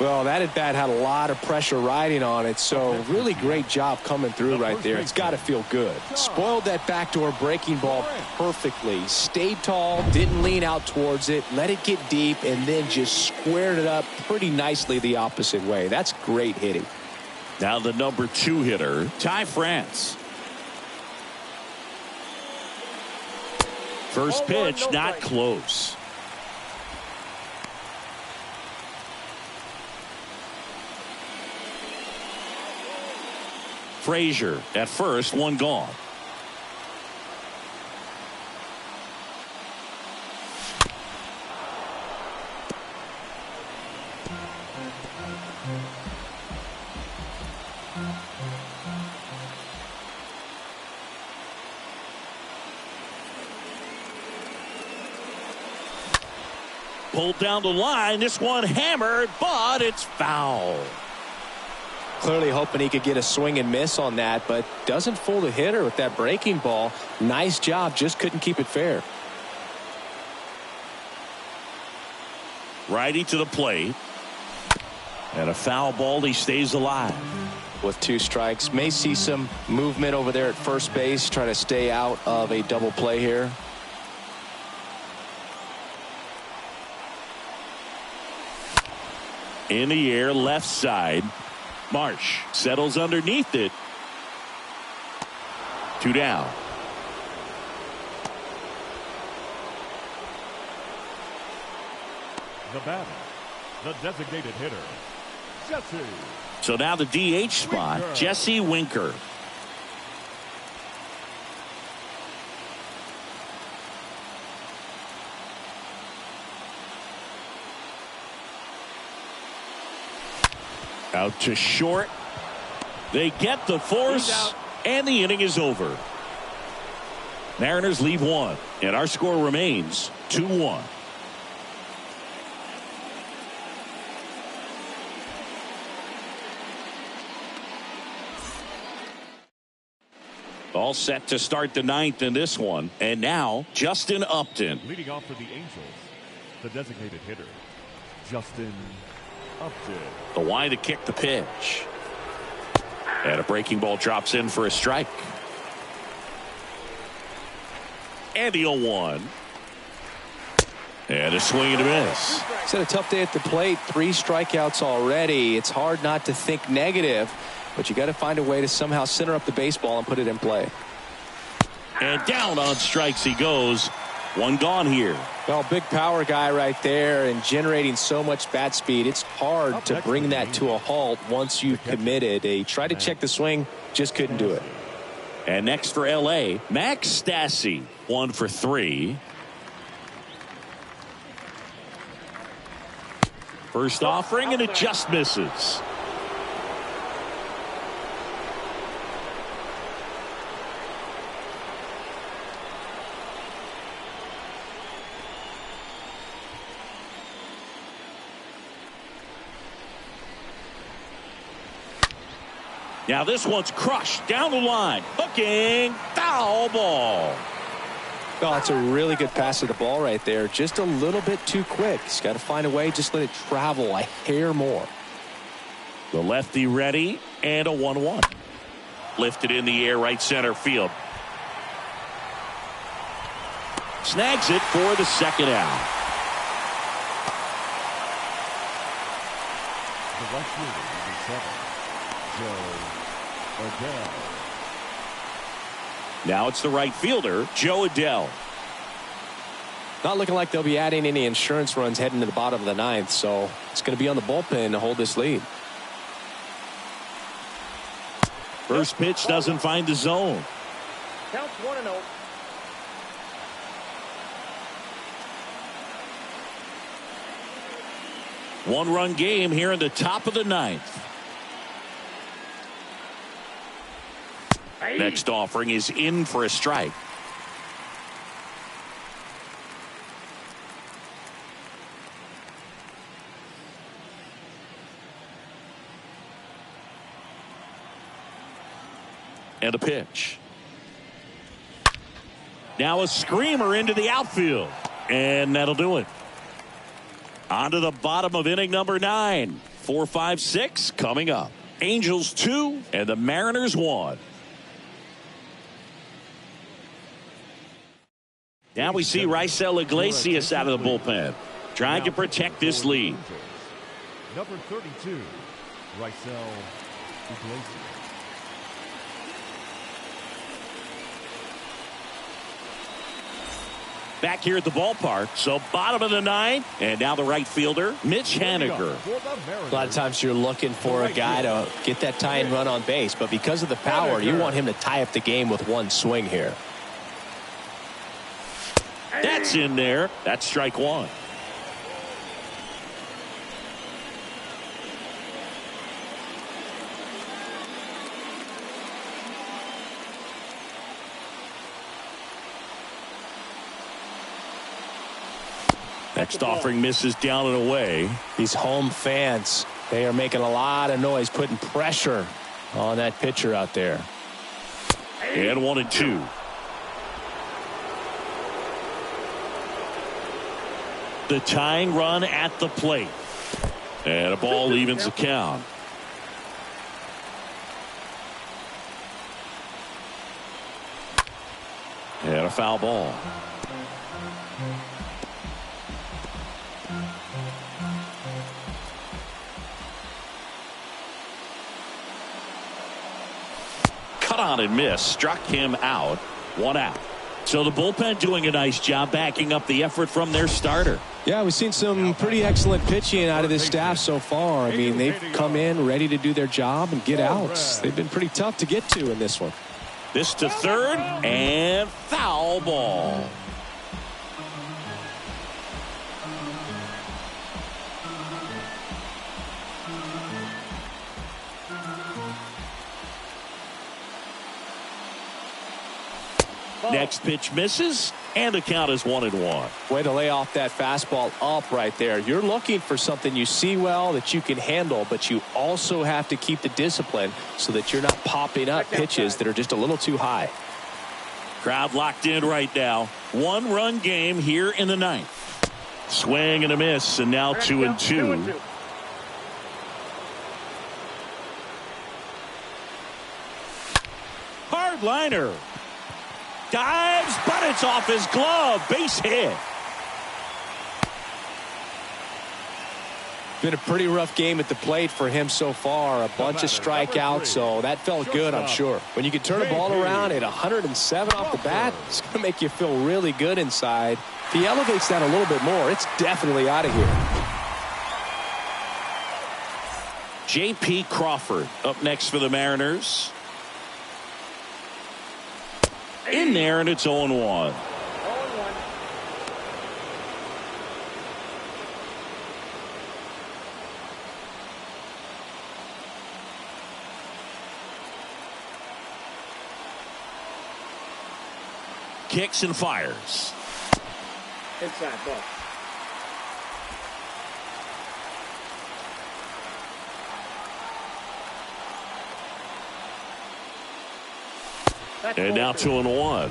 Well, that at bat had a lot of pressure riding on it, so really great job coming through right there. It's got to feel good. Spoiled that backdoor breaking ball perfectly. Stayed tall, didn't lean out towards it, let it get deep, and then just squared it up pretty nicely the opposite way. That's great hitting. Now the number 2 hitter, Ty France. First pitch, not close. Frazier at first, one gone. Pulled down the line. This one hammered, but it's foul. Clearly hoping he could get a swing and miss on that, but doesn't fool the hitter with that breaking ball. Nice job, just couldn't keep it fair. Righty to the plate. And a foul ball. He stays alive. With 2 strikes, may see some movement over there at first base, try to stay out of a double play here. In the air, left side. Marsh settles underneath it. 2 down. The batter, the designated hitter, Jesse. So now the DH spot, Winker. Jesse Winker. Out to short. They get the force, and the inning is over. Mariners leave 1, and our score remains 2-1. All set to start the 9th in this one. And now, Justin Upton. Leading off for the Angels, the designated hitter, Justin Upton. The line to kick the pitch. And a breaking ball drops in for a strike. And the 0-1. And a swing and a miss. He's had a tough day at the plate. 3 strikeouts already. It's hard not to think negative, but you got to find a way to somehow center up the baseball and put it in play. And down on strikes he goes. 1 gone here. Well, big power guy right there and generating so much bat speed. It's hard to bring that to a halt once you've committed. He tried to check the swing, just couldn't do it. And next for L.A., Max Stassi. 1 for 3. First offering, and it just misses. Now this one's crushed down the line. Hooking, foul ball. Oh, that's a really good pass of the ball right there. Just a little bit too quick. He's got to find a way. Just let it travel a hair more. The lefty ready, and a 1-1. Lifted in the air, right center field. Snags it for the second out. The left fielder, number 7, Joe Adele. Now it's the right fielder, Joe Adele. Not looking like they'll be adding any insurance runs heading to the bottom of the 9th, so it's going to be on the bullpen to hold this lead. First pitch doesn't find the zone. Counts 1-0. One-run game here in the top of the 9th. Next offering is in for a strike. And a pitch. Now a screamer into the outfield. And that'll do it. On to the bottom of inning number 9. 4, 5, 6 coming up. Angels 2 and the Mariners 1. Now we see Raisel Iglesias out of the bullpen, trying to protect this lead. Number 32, Raisel Iglesias. back here at the ballpark. So bottom of the ninth, and now the right fielder, Mitch Haniger. A lot of times you're looking for a guy to get that tying run on base, but because of the power, you want him to tie up the game with one swing here. That's in there. That's strike one. Next offering misses down and away. These home fans, they are making a lot of noise, putting pressure on that pitcher out there. And 1-2. The tying run at the plate. And a ball evens the count. And a foul ball. Cut on and miss. Struck him out. 1 out. So the bullpen doing a nice job backing up the effort from their starter. Yeah, we've seen some pretty excellent pitching out of this staff so far. I mean, they've come in ready to do their job and get outs. They've been pretty tough to get to in this one. This to third, and foul ball. Next pitch misses, and the count is 1-1. Way to lay off that fastball up right there. You're looking for something you see well that you can handle, but you also have to keep the discipline so that you're not popping up pitches that are just a little too high. Crowd locked in right now. 1-run game here in the ninth. Swing and a miss, and now 2-2. Hard liner. Dives, but it's off his glove. Base hit. Been a pretty rough game at the plate for him so far. A bunch of strikeouts, so that felt good, I'm sure. When you can turn a ball around at 107 off the bat, it's going to make you feel really good inside. If he elevates that a little bit more, it's definitely out of here. J.P. Crawford up next for the Mariners. In there, and it's 0-1. Kicks and fires. Inside ball. And now 2-1.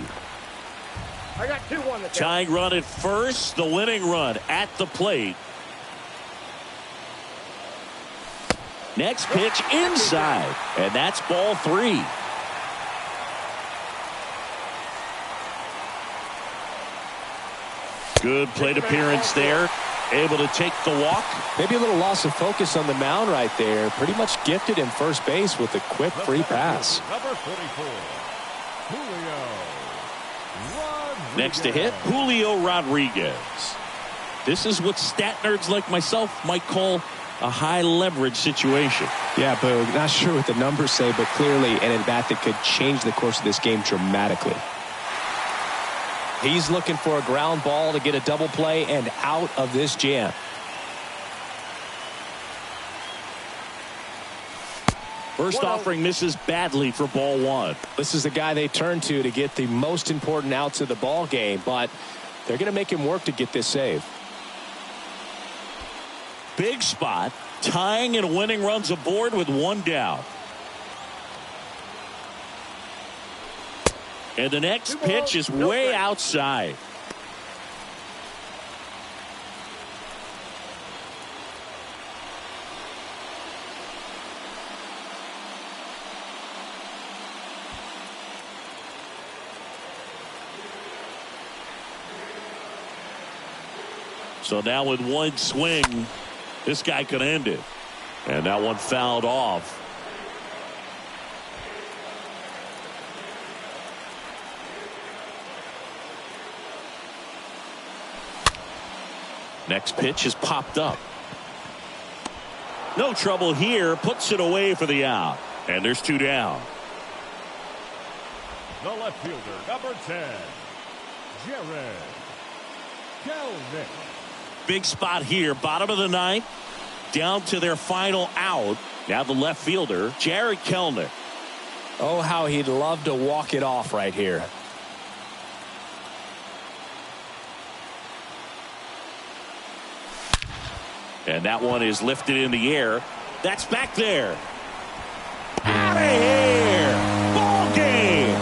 I got 2-1. Tying run at first, the winning run at the plate. Next pitch inside, and that's ball 3. Good plate appearance there. Able to take the walk. Maybe a little loss of focus on the mound right there. Pretty much gifted him first base with a quick free pass. Number 44, Julio Rodriguez. Next to hit, Julio Rodriguez. This is what stat nerds like myself might call a high leverage situation. Yeah, Boog, not sure what the numbers say, but clearly an at-bat that could change the course of this game dramatically. He's looking for a ground ball to get a double play and out of this jam. First offering misses badly for ball 1. This is the guy they turn to get the most important outs of the ball game, but they're going to make him work to get this save. Big spot, tying and winning runs aboard with 1 down. And the next pitch is way outside. So now with 1 swing, this guy could end it. And that one fouled off. Next pitch is popped up. No trouble here. Puts it away for the out. And there's 2 down. The left fielder, number 10, Jared Kelnick. Big spot here. Bottom of the 9th. Down to their final out. Now the left fielder, Jared Kelnick. Oh, how he'd love to walk it off right here. And that one is lifted in the air. That's back there. Out of here. Ball game.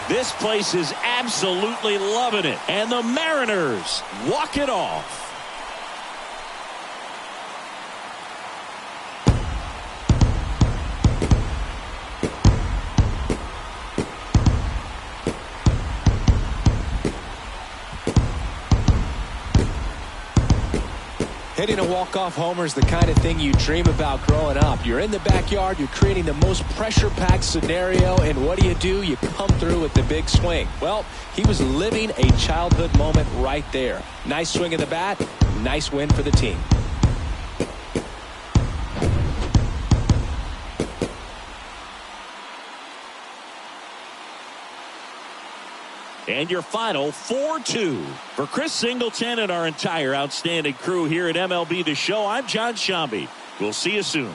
This place is absolutely loving it. And the Mariners walk it off. Hitting a walk-off homer is the kind of thing you dream about growing up. You're in the backyard, you're creating the most pressure-packed scenario, and what do? You come through with the big swing. Well, he was living a childhood moment right there. Nice swing of the bat, nice win for the team. And your final 4-2. For Chris Singleton and our entire outstanding crew here at MLB The Show, I'm John Shambi. We'll see you soon.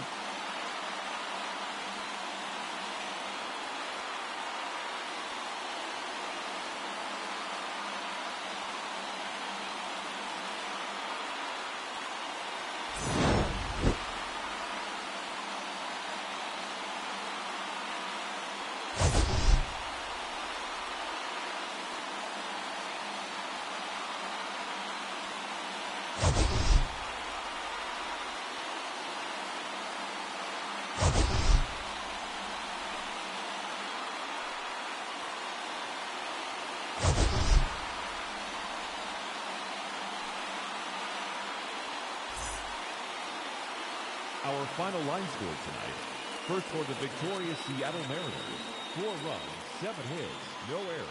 Our final line score tonight. First for the victorious Seattle Mariners, 4 runs, 7 hits, no errors.